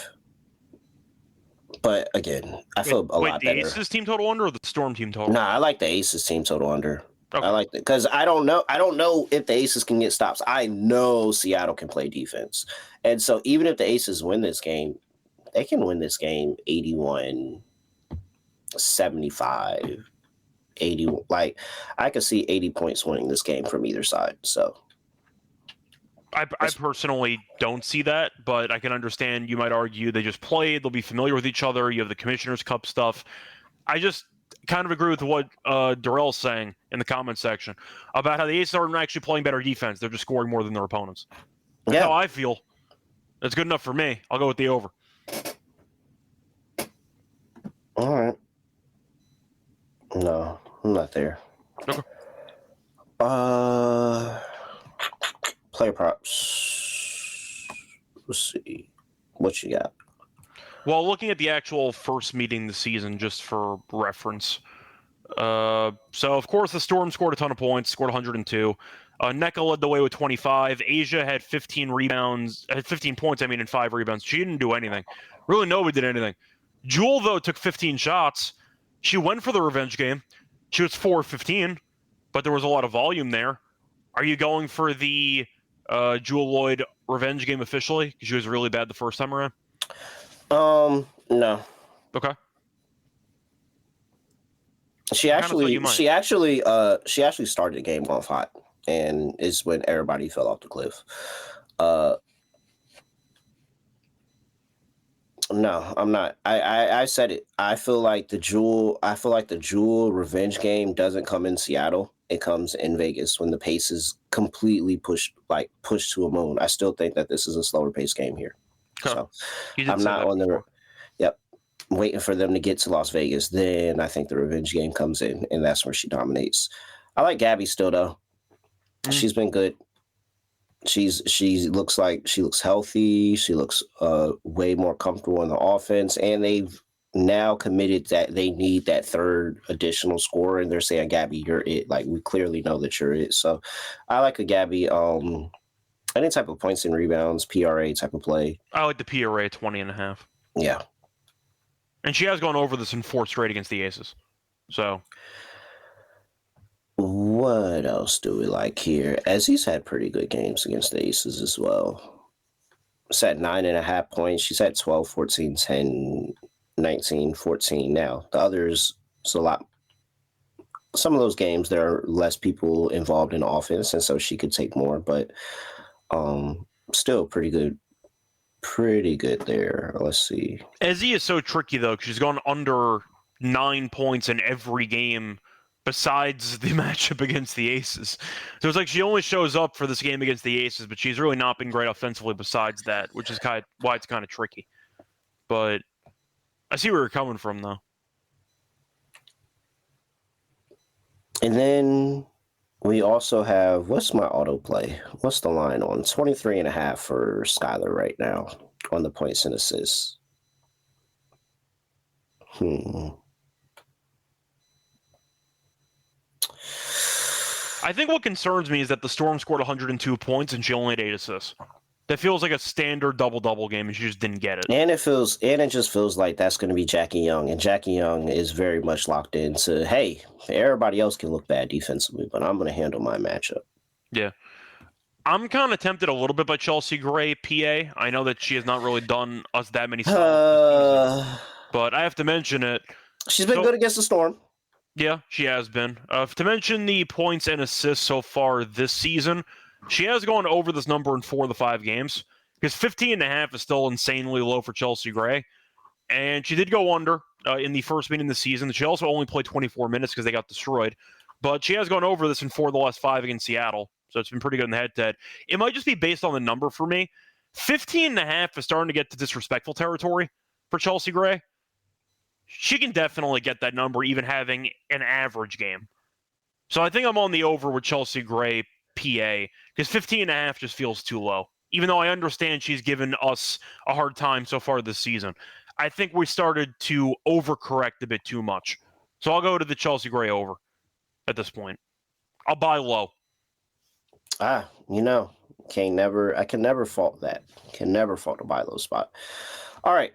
But again, I feel a lot better. The Aces team total under or the Storm team total? Nah, I like the Aces team total under. Okay. I like that because I don't know if the Aces can get stops. I know Seattle can play defense. And so even if the Aces win this game, they can win this game 81, 75, 80. Like, I could see 80 points winning this game from either side. So I personally don't see that, but I can understand you might argue they just played, they'll be familiar with each other, you have the Commissioner's Cup stuff. I just kind of agree with what Darrell's saying in the comment section about how the Aces aren't actually playing better defense, they're just scoring more than their opponents. That's how I feel. That's good enough for me. I'll go with the over. All right. No, I'm not there. Okay. Player props. Let's see. What you got? Well, looking at the actual first meeting this season, just for reference. So, of course, the Storm scored a ton of points, scored 102. NECA led the way with 25. Asia had 15 rebounds, had 15 points, and 5 rebounds. She didn't do anything. Really, nobody did anything. Jewel, though, took 15 shots. She went for the revenge game. She was 4-15, but there was a lot of volume there. Are you going for the Jewel Lloyd revenge game officially? Because she was really bad the first time around? No. Okay. She actually started the game off hot, and is when everybody fell off the cliff. No, I'm not. I said it. I feel like the Jewel revenge game doesn't come in Seattle. It comes in Vegas when the pace is completely pushed to a moon. I still think that this is a slower pace game here. Okay. So I'm not on the. Yep, waiting for them to get to Las Vegas. Then I think the revenge game comes in, and that's where she dominates. I like Gabby still though. She's been good. She looks healthy. She looks way more comfortable in the offense, and they've now committed that they need that third additional scorer, and they're saying, Gabby, you're it. Like, we clearly know that you're it. So I like a Gabby, any type of points and rebounds, PRA type of play. I like the PRA 20.5. Yeah. And she has gone over this in 4 straight against the Aces. So what else do we like here? Ezzy's had pretty good games against the Aces as well. It's at 9.5 points. She's at 12, 14, 10, 19, 14 now. The others, it's a lot. Some of those games, there are less people involved in offense, and so she could take more, but still pretty good. Pretty good there. Let's see. Ezzy is so tricky, though, because she's gone under 9 points in every game besides the matchup against the Aces. So it's like she only shows up for this game against the Aces, but she's really not been great offensively besides that, which is why it's kind of tricky. But I see where you're coming from, though. And then we also have, what's my autoplay? What's the line on? 23.5 for Skylar right now on the points and assists. I think what concerns me is that the Storm scored 102 points and she only had 8 assists. That feels like a standard double-double game, and she just didn't get it. And it just feels like that's going to be Jackie Young, and Jackie Young is very much locked into, hey, everybody else can look bad defensively, but I'm going to handle my matchup. Yeah. I'm kind of tempted a little bit by Chelsea Gray, PA. I know that she has not really done us that many solids this season, but I have to mention it. She's been good against the Storm. Yeah, she has been. To mention the points and assists so far this season, she has gone over this number in 4 of the 5 games, because 15.5 is still insanely low for Chelsea Gray. And she did go under in the first meeting of the season. She also only played 24 minutes because they got destroyed. But she has gone over this in 4 of the last 5 against Seattle. So it's been pretty good in the head-to-head. It might just be based on the number for me. 15.5 is starting to get to disrespectful territory for Chelsea Gray. She can definitely get that number even having an average game. So I think I'm on the over with Chelsea Gray, PA, because 15.5 just feels too low. Even though I understand she's given us a hard time so far this season. I think we started to overcorrect a bit too much. So I'll go to the Chelsea Gray over at this point. I'll buy low. I can never fault that. Can never fault a buy low spot. All right.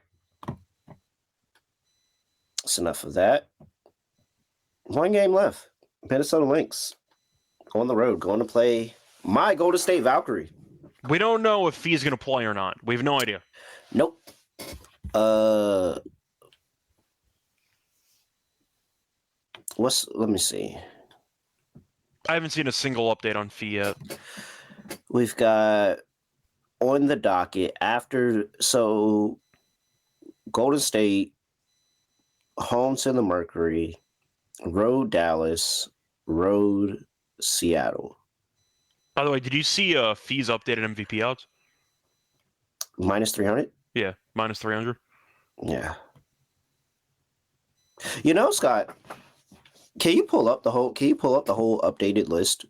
That's enough of that. 1 game left. Minnesota Lynx on the road, going to play my Golden State Valkyrie. We don't know if he's going to play or not. We have no idea. Nope. Let me see. I haven't seen a single update on Fee yet. We've got on the docket Golden State, home to the Mercury, road Dallas, road Seattle. By the way, did you see Fee's updated MVP odds? Minus 300? Yeah, minus 300. Yeah. Scott, can you pull up the whole updated list?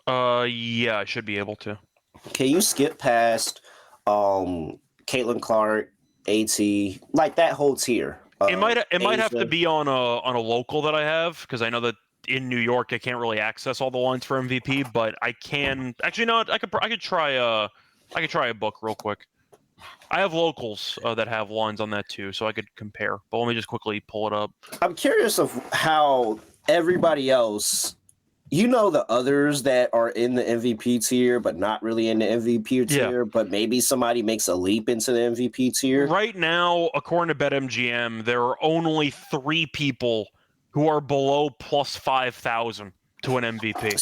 Yeah, I should be able to. Can you skip past Caitlin Clark, AT, like that whole tier? It might have to be on a local that I have, because I know that in New York I can't really access all the lines for MVP, but I can actually no, I could try a book real quick. I have locals that have lines on that too, so I could compare. But let me just quickly pull it up. I'm curious of how everybody else, the others that are in the MVP tier, but not really in the MVP tier, but maybe somebody makes a leap into the MVP tier. Right now, according to BetMGM, there are only 3 people who are below plus 5,000 to an MVP.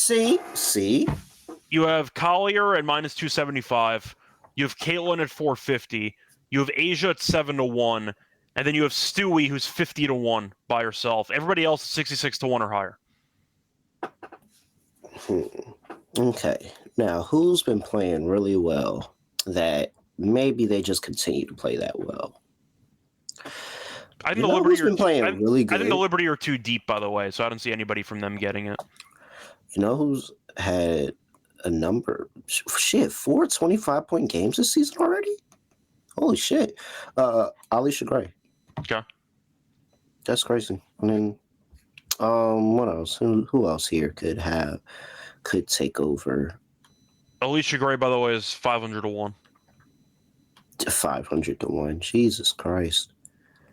See? You have Collier at minus 275. You have Caitlin at 450. You have Asia at 7-1. And then you have Stewie, who's 50-1 by herself. Everybody else is 66-1 or higher. Okay. Now, who's been playing really well that maybe they just continue to play that well? I think the Liberty been playing really good. I think the Liberty are too deep, by the way, so I don't see anybody from them getting it. You know who's had a number? 4 25-point games this season already? Holy shit. Alicia Gray. Okay. That's crazy. And then, what else? Who else here could take over? Alicia Gray, by the way, is 500-1. 500-1. Jesus Christ.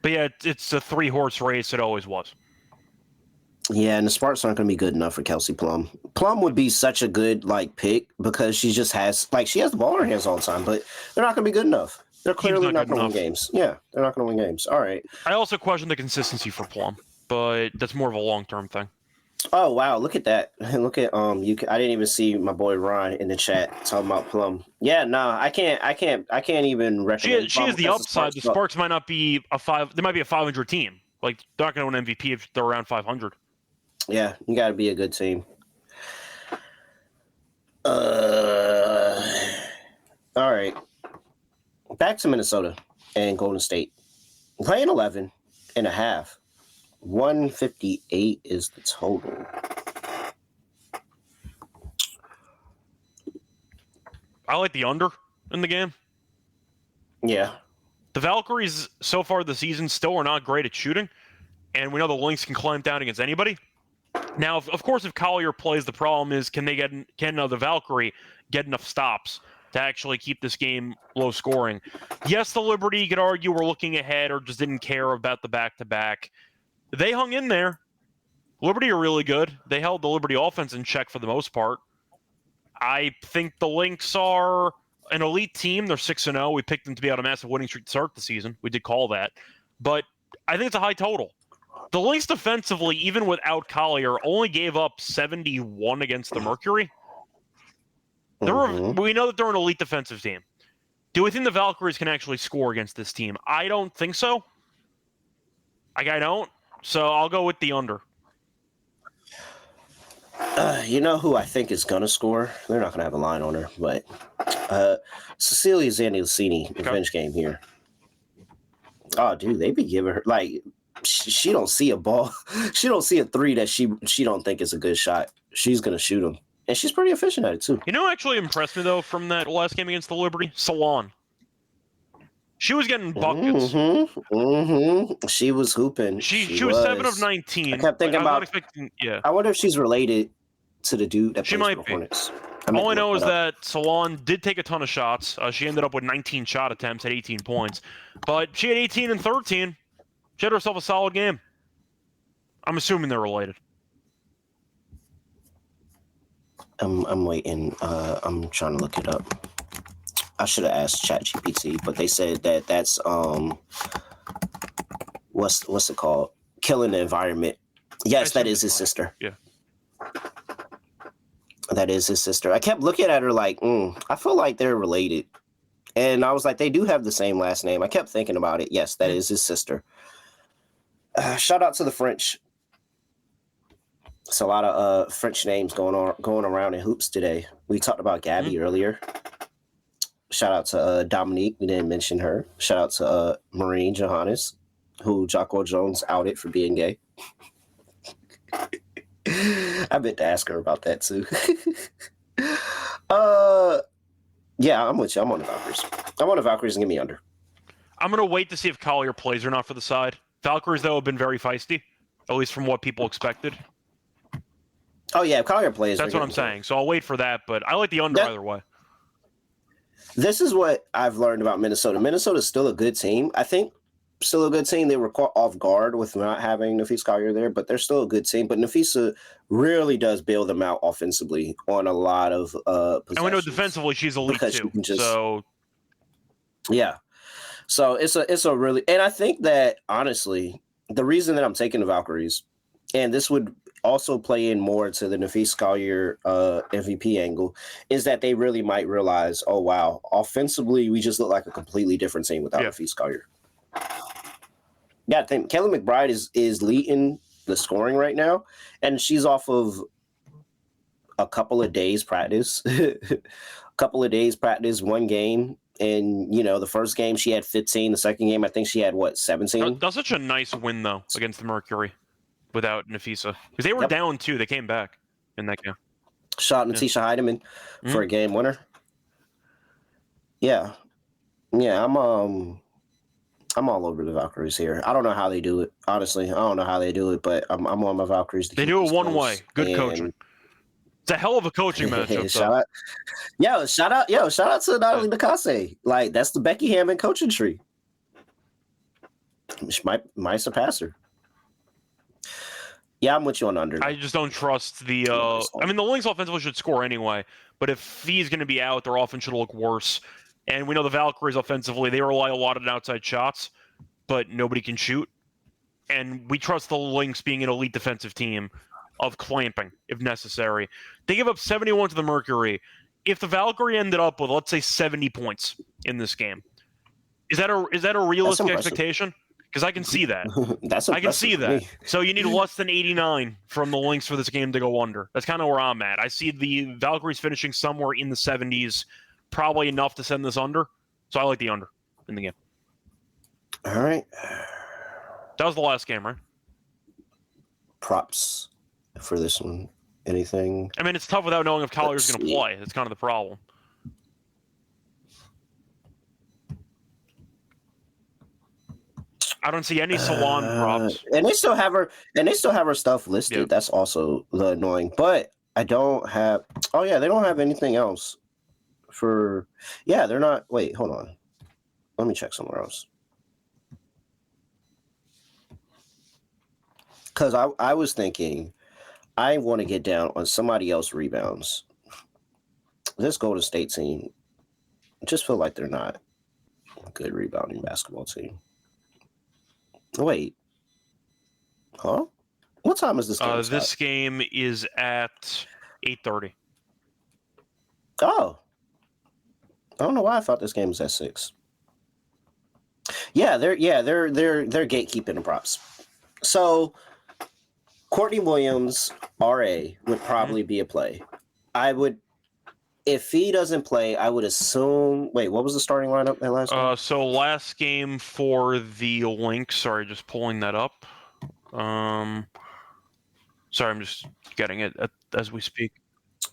But yeah, it's a 3-horse race. It always was. Yeah, and the Sparks aren't going to be good enough for Kelsey Plum. Plum would be such a good pick because she just has she has the ball in her hands all the time, but they're not going to be good enough. They're clearly not going to win games. Yeah, they're not going to win games. All right. I also question the consistency for Plum, but that's more of a long-term thing. Oh wow! Look at that. Look at I didn't even see my boy Ron in the chat talking about Plum. Yeah, no, I can't even recommend. She has the upside. The Sparks might not be a 5. They might be a 500 team. They're not going to win MVP if they're around 500. Yeah, you got to be a good team. All right. Back to Minnesota and Golden State. Playing 11.5. 158 is the total. I like the under in the game. Yeah. The Valkyries so far this season still are not great at shooting, and we know the Lynx can clamp down against anybody. Now, of course, if Collier plays, the problem is can the Valkyrie get enough stops to actually keep this game low scoring? Yes, the Liberty, you could argue, were looking ahead or just didn't care about the back-to-back. They hung in there. Liberty are really good. They held the Liberty offense in check for the most part. I think the Lynx are an elite team. They're 6-0. We picked them to be on a massive winning streak to start the season. We did call that. But I think it's a high total. The Lynx defensively, even without Collier, only gave up 71 against the Mercury. We know that they're an elite defensive team. Do we think the Valkyries can actually score against this team? I don't think so. I don't. So I'll go with the under. You know who I think is going to score? They're not going to have a line on her, but Cecilia Zaniolcini, revenge game here. Oh, dude, they be giving her, like, she don't see a ball. She don't see a three that she don't think is a good shot. She's going to shoot them. And she's pretty efficient at it, too. You know what actually impressed me, though, from that last game against the Liberty? Salon. She was getting buckets. She was hooping. She was 7 of 19. I kept thinking about. Yeah. I wonder if she's related to the dude that she plays might for the be. Hornets. All I know is that Salon did take a ton of shots. She ended up with 19 shot attempts at 18 points. But she had 18 and 13. She had herself a solid game. I'm assuming they're related. I'm waiting. I'm trying to look it up. I should have asked ChatGPT, but they said that that's what's it called? Killing the environment. Yes, that is his sister. Yeah. That is his sister. I kept looking at her like, I feel like they're related. And I was like, they do have the same last name. I kept thinking about it. Yes, that is his sister. Shout out to the French. It's a lot of French names going around in hoops today. We talked about Gabby earlier. Shout out to Dominique. We didn't mention her. Shout out to Marine Johannes, who Jocko Jones outed for being gay. I meant to ask her about that too. Yeah, I'm with you. I'm on the Valkyries. I'm on the Valkyries and give me under. I'm going to wait to see if Collier plays or not for the side. Valkyries, though, have been very feisty, at least from what people expected. Oh, yeah, if Collier plays. That's what I'm saying. So I'll wait for that, but I like the under either way. This is what I've learned about Minnesota. Minnesota's still a good team. I think still a good team. They were caught off guard with not having Nafisa Collier there, but they're still a good team. But Nafisa really does bail them out offensively on a lot of possessions. And we know defensively she's elite too. So yeah. So it's a really, and I think that honestly, the reason that I'm taking the Valkyries, and this would also play in more to the Nafisa Collier MVP angle, is that they really might realize, oh wow, offensively we just look like a completely different team without Nafisa Collier. Yeah, I think Kelly McBride is leading the scoring right now, and she's off of a couple of days practice, one game. And, you know, the first game she had 15. The second game, I think she had, 17? That was such a nice win, though, against the Mercury without Nafisa. Because they were down, too. They came back in that game. Shot Natisha Heidemann for a game winner. Yeah. Yeah, I'm all over the Valkyries here. I don't know how they do it. Honestly, I don't know how they do it, but I'm on my Valkyries. They do it one way. Good coaching. It's a hell of a coaching matchup. Shout out to Natalie Nakase. Like, that's the Becky Hammond coaching tree. She might surpass her. Yeah, I'm with you on under. I just don't trust the. I mean, the Lynx offensively should score anyway, but if he's going to be out, their offense should look worse. And we know the Valkyries offensively, they rely a lot on outside shots, but nobody can shoot. And we trust the Lynx being an elite defensive team of clamping if necessary. They give up 71 to the Mercury. If the Valkyrie ended up with, let's say, 70 points in this game, is that a realistic expectation? Because I can see that. I can see that. So you need less than 89 from the Lynx for this game to go under. That's kind of where I'm at. I see the Valkyries finishing somewhere in the 70s, probably enough to send this under. So I like the under in the game. All right. That was the last game, right? Props for this one. Anything? I mean, it's tough without knowing if Collier's going to play. That's kind of the problem. I don't see any Salon props. And they still have her stuff listed. Yep. That's also the annoying. But I don't have. Oh yeah, they don't have anything else. They're not. Wait, hold on. Let me check somewhere else. Because I was thinking, I want to get down on somebody else rebounds. this Golden State team just feel like they're not a good rebounding basketball team. Wait. Huh? What time is this game? This game is at 8:30. Oh. I don't know why I thought this game was at 6. They're gatekeeping the props. So Courtney Williams, RA, would probably be a play. If he doesn't play, I would assume. Wait, what was the starting lineup that last game? So last game for the Lynx. Sorry, just pulling that up. Sorry, I'm just getting it as we speak.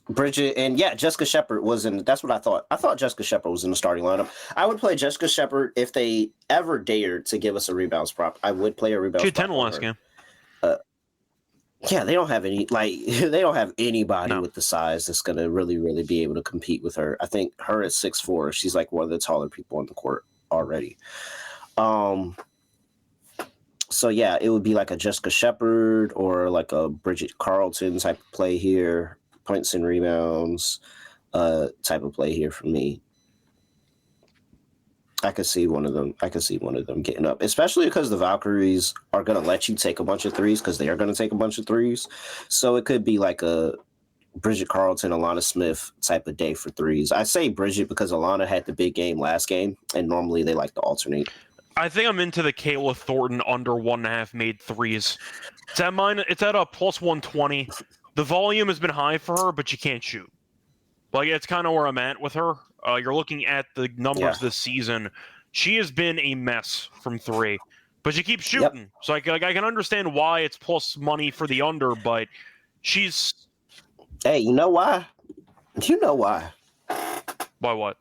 Bridget and Jessica Shepard was in. That's what I thought. I thought Jessica Shepard was in the starting lineup. I would play Jessica Shepard if they ever dared to give us a rebounds prop. I would play a rebounds prop. She had 10 last game. They don't have they don't have anybody with the size that's going to really, really be able to compete with her. I think her at 6'4", she's like one of the taller people on the court already. So it would be like a Jessica Shepard or like a Bridget Carlton type of play here, points and rebounds type of play here for me. I could see one of them getting up, especially because the Valkyries are going to let you take a bunch of threes because they are going to take a bunch of threes. So it could be like a Bridget Carlton, Alana Smith type of day for threes. I say Bridget because Alana had the big game last game, and normally they like to alternate. I think I'm into the Kayla Thornton under 1.5 made threes. It's at a plus 120. The volume has been high for her, but she can't shoot. Like, it's kind of where I'm at with her. You're looking at the numbers this season. She has been a mess from 3, but she keeps shooting. Yep. So I can understand why it's plus money for the under, but she's... Hey, you know why? You know why. Why what?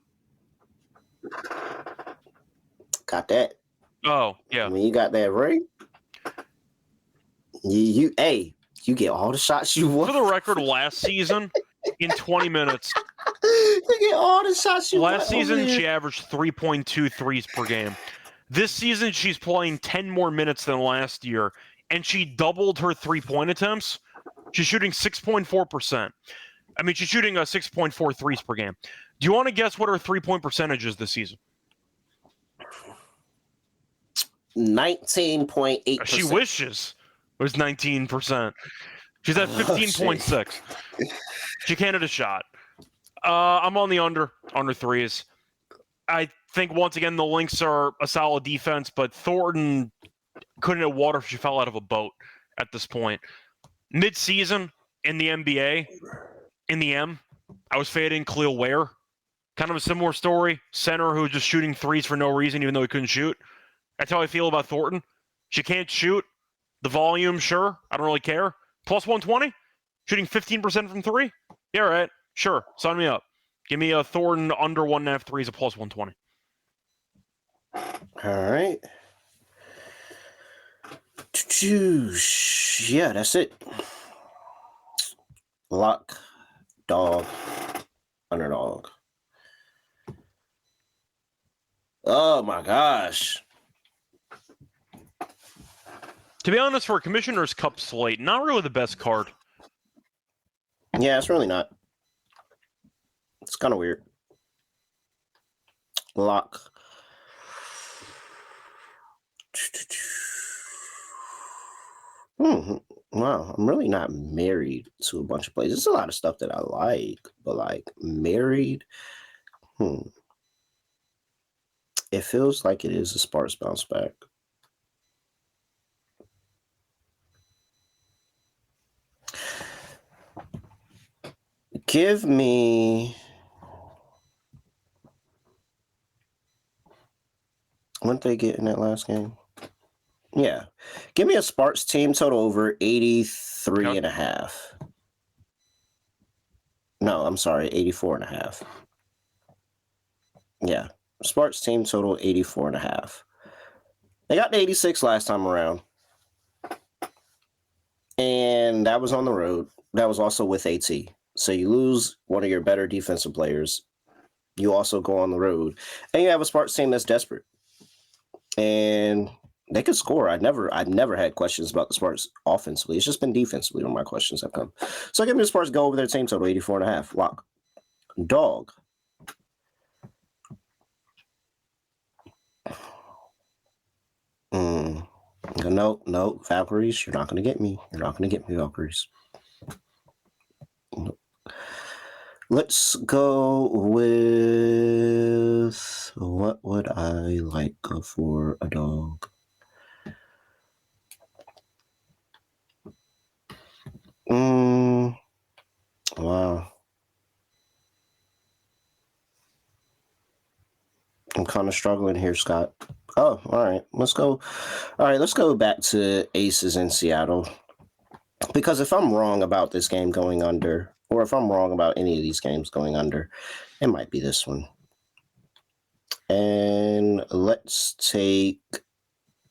Got that. Oh, yeah. When you got that ring, you get all the shots you want. For the record, last season, in 20 minutes... You get all the shots you want. Last season, she averaged 3.2 threes per game. This season, she's playing 10 more minutes than last year, and she doubled her three-point attempts. She's shooting 6.4%. I mean, she's shooting 6.4 threes per game. Do you want to guess what her three-point percentage is this season? 19.8%. She wishes it was 19%. She's at 15.6. She can't hit a shot. I'm on the under threes. I think, once again, the Lynx are a solid defense, but Thornton couldn't hit water if she fell out of a boat at this point. Mid-season in the NBA, in the M, I was fading Khalil Ware. Kind of a similar story. Center who was just shooting threes for no reason, even though he couldn't shoot. That's how I feel about Thornton. She can't shoot. The volume, sure. I don't really care. Plus 120? Shooting 15% from 3? Yeah, right. Sure. Sign me up. Give me a Thornton under 1.5 threes, a plus 120. All right. Yeah, that's it. Lock, dog, underdog. Oh my gosh. To be honest, for a Commissioner's Cup slate, not really the best card. Yeah, it's really not. It's kind of weird. Lock. Wow, I'm really not married to a bunch of plays. There's a lot of stuff that I like, but like married, it feels like it is a Sparks bounce back. Give me... What did they get in that last game? Yeah. Give me a Sparks team total over 83.5. No, I'm sorry, 84.5. Yeah. Sparks team total 84.5. They got to 86 last time around. And that was on the road. That was also with AT. So you lose one of your better defensive players. You also go on the road. And you have a Sparks team that's desperate. And they could score. I've never had questions about the Sparks offensively. It's just been defensively where my questions have come. So give me the Sparks go over their team total, 84.5. Lock. dog. No, Valkyries, you're not going to get me. You're not going to get me, Valkyries. Nope. Let's go with, what would I like for a dog? Wow. I'm kind of struggling here, Scott. Oh, all right. Let's go. All right, let's go back to Aces in Seattle. Because if I'm wrong about this game going under, or if I'm wrong about any of these games going under, it might be this one. And let's take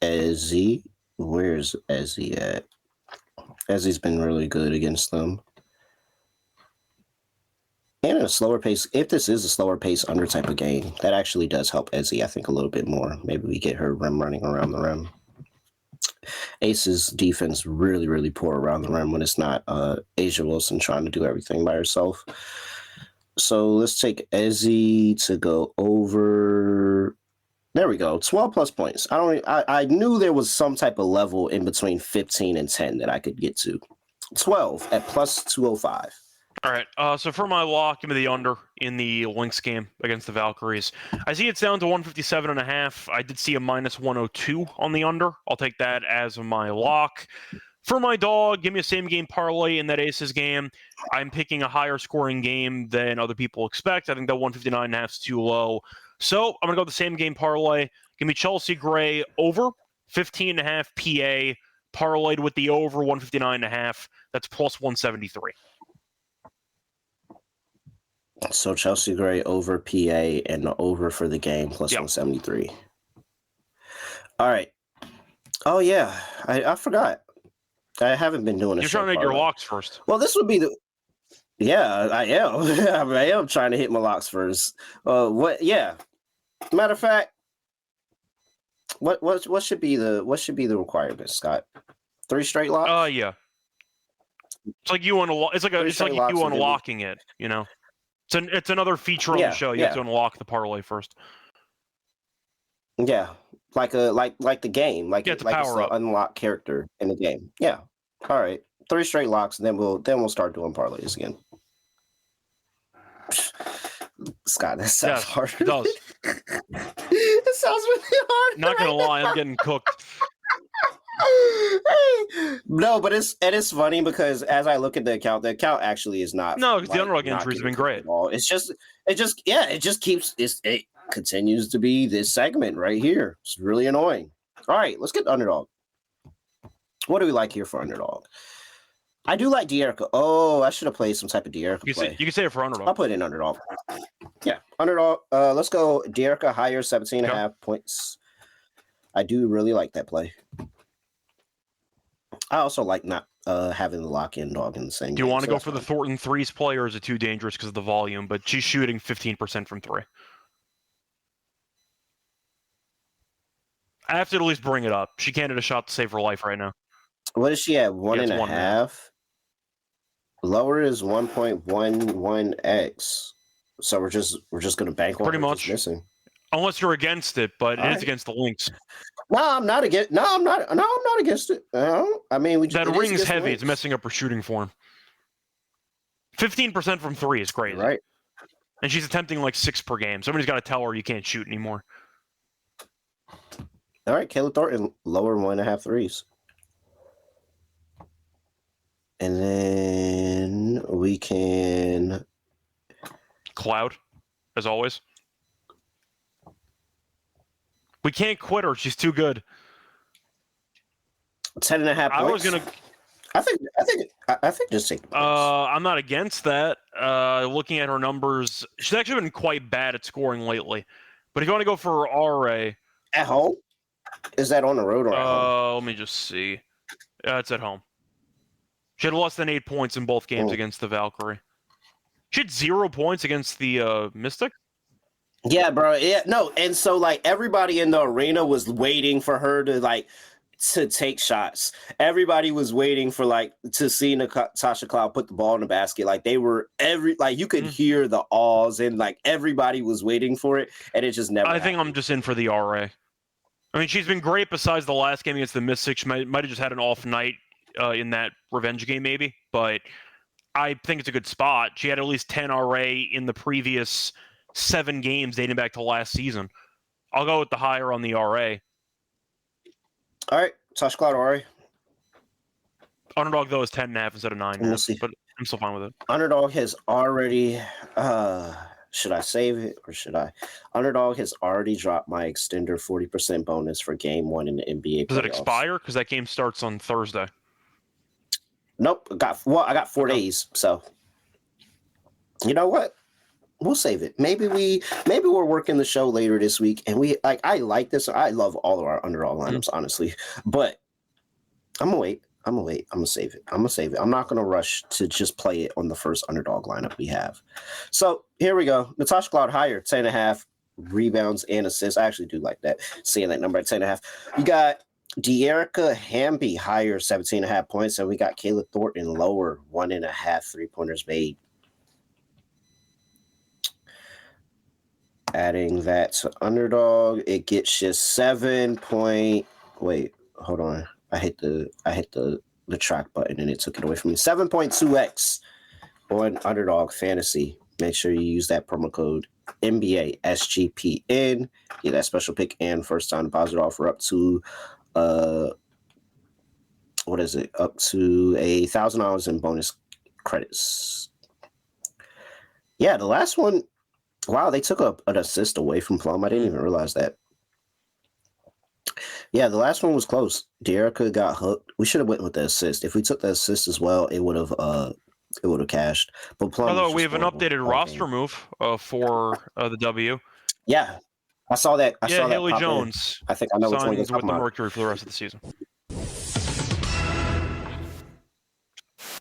Ezzy. Where's Ezzy at? Ezzy's been really good against them. And in a slower pace, if this is a slower pace under type of game, that actually does help Ezzy, I think, a little bit more. Maybe we get her rim running around the rim. Ace's defense really, really poor around the rim when it's not Asia Wilson trying to do everything by herself. So let's take Ezzy to go over. There we go. 12 plus points. I knew there was some type of level in between 15 and 10 that I could get to. 12 at plus 205. All right. So for my lock, give me the under in the Lynx game against the Valkyries. I see it's down to 157.5. I did see a minus 102 on the under. I'll take that as my lock. For my dog, give me a same game parlay in that Aces game. I'm picking a higher scoring game than other people expect. I think that 159.5 is too low. So I'm going to go the same game parlay. Give me Chelsea Gray over 15.5 PA parlayed with the over 159.5. That's plus 173. So Chelsea Gray over PA and the over for the game plus 173. All right. Oh, yeah. I forgot. I haven't been doing this. You're trying to make your locks first. Well, this would be the... Yeah, I am. I am trying to hit my locks first. What? Yeah. Matter of fact, what should be the requirement, Scott? 3 straight locks? Yeah. It's like you unlocking it, you know. It's another feature on the show. You have to unlock the parlay first. Yeah, like the game, like it's power up, unlock character in the game. Yeah. All right, 3 straight locks, and then we'll start doing parlays again. Scott, that sounds hard. It does. It sounds really hard. Not gonna lie, I'm getting cooked. No, but it's funny because as I look at the account actually is not. No, because the underdog entries have been great. It continues to be this segment right here. It's really annoying. All right, let's get underdog. What do we like here for underdog? I do like De'Erica. Oh, I should have played some type of De'Erica play. You can say it for underdog. I'll put it in underdog. Yeah, underdog. Let's go De'Erica higher 17.5 points. I do really like that play. I also like not having the lock-in dog in the same game. Do you want to go for the Thornton threes play, or is it too dangerous because of the volume? But she's shooting 15% from 3. I have to at least bring it up. She can't hit a shot to save her life right now. What is she at? 1.5? Lower is 1.11x. So we're just going to bank on pretty much missing. Unless you're against it, but it is against the Lynx. No, I'm not against. No, I'm not against it. No, I mean, that ring's heavy. It's messing up her shooting form. 15% from 3 is crazy. Right. And she's attempting like 6 per game. Somebody's got to tell her you can't shoot anymore. All right, Kayla Thornton, lower 1.5 threes. And then we can... Cloud, as always. We can't quit her. She's too good. 10.5 points. I was gonna. I think just take. I'm not against that. Looking at her numbers, she's actually been quite bad at scoring lately. But if you want to go for RA at home, is that on the road or at home? Let me just see. It's at home. She had less than 8 points in both games against the Valkyrie. She had 0 points against the Mystic. Yeah, bro. Yeah, no. And so, like, everybody in the arena was waiting for her to, like, to take shots. Everybody was waiting for to see Natasha Cloud put the ball in the basket. Like they were you could hear the awes and everybody was waiting for it, and it just never I happened. think I'm just in for the RA. I mean, she's been great besides the last game against the Mystics. She might have just had an off night in that revenge game, maybe. But I think it's a good spot. She had at least 10 RA in the previous 7 games dating back to last season. I'll go with the higher on the RA. All right, Tasha Cloud RA. Underdog, though, is 10.5 instead of 9. We'll see. But I'm still fine with it. Underdog has already... should I save it or should I? Underdog has already dropped my extender 40% bonus for game 1 in the NBA Does playoffs. it expire? Because that game starts on Thursday. Nope. I got 4 days. So, you know what? We'll save it. Maybe we're working the show later this week, and I like this. I love all of our underdog lineups, honestly. But I'm gonna wait. I'm gonna save it. I'm not gonna rush to just play it on the first underdog lineup we have. So here we go. Natasha Cloud higher, 10.5 rebounds and assists. I actually do like that. Seeing that number at 10.5. You got De'Erica Hamby higher, 17.5 points, and we got Kayla Thornton lower, 1.5 3-pointers made. Adding that to underdog, it gets you 7 point. Wait, hold on. I hit the track button and it took it away from me. 7.2x on Underdog Fantasy. Make sure you use that promo code NBA SGPN. Get that special pick and first time deposit offer up to up to $1,000 in bonus credits. Yeah, the last one. Wow, they took an assist away from Plum. I didn't even realize that. Yeah, the last one was close. De'Erica got hooked. We should have went with the assist. If we took the assist as well, it would have cashed. But Plum. Although we have an updated roster move for the W. Yeah, I saw that. I saw Haley that Jones. I think I know which one you're signs talking with the about. Mercury for the rest of the season.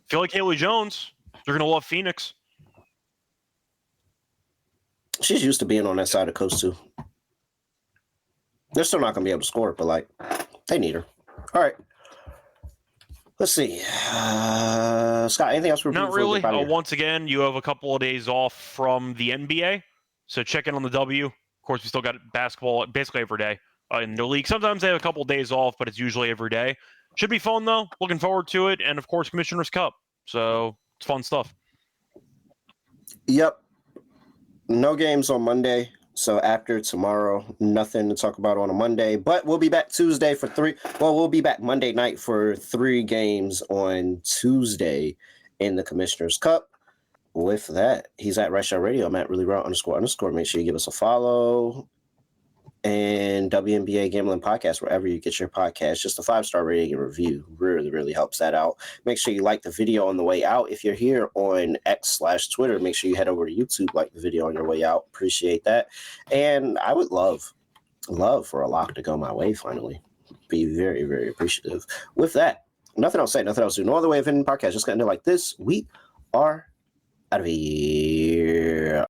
Feel like Haley Jones. You're gonna love Phoenix. She's used to being on that side of the coast too. They're still not going to be able to score, but they need her. All right. Let's see. Scott, anything else? Not really. Once again, you have a couple of days off from the NBA, so check in on the W. Of course, we still got basketball basically every day in the league. Sometimes they have a couple of days off, but it's usually every day. Should be fun, though. Looking forward to it. And, of course, Commissioner's Cup. So it's fun stuff. Yep. No games on Monday. So after tomorrow, nothing to talk about on a Monday. But we'll be back Tuesday for 3. Well, we'll be back Monday night for 3 games on Tuesday in the Commissioner's Cup. With that, he's at Right Shot Radio. I'm at @reallyraw__. Make sure you give us a follow. And WNBA Gambling Podcast, wherever you get your podcast. Just a 5-star rating and review really, really helps that out. Make sure you like the video on the way out. If you're here on X/Twitter, make sure you head over to YouTube, like the video on your way out. Appreciate that. And I would love for a lock to go my way finally. Be very, very appreciative. With that, nothing else to say, nothing else to do. No other way of ending the podcast. Just gonna do like this. We are out of here.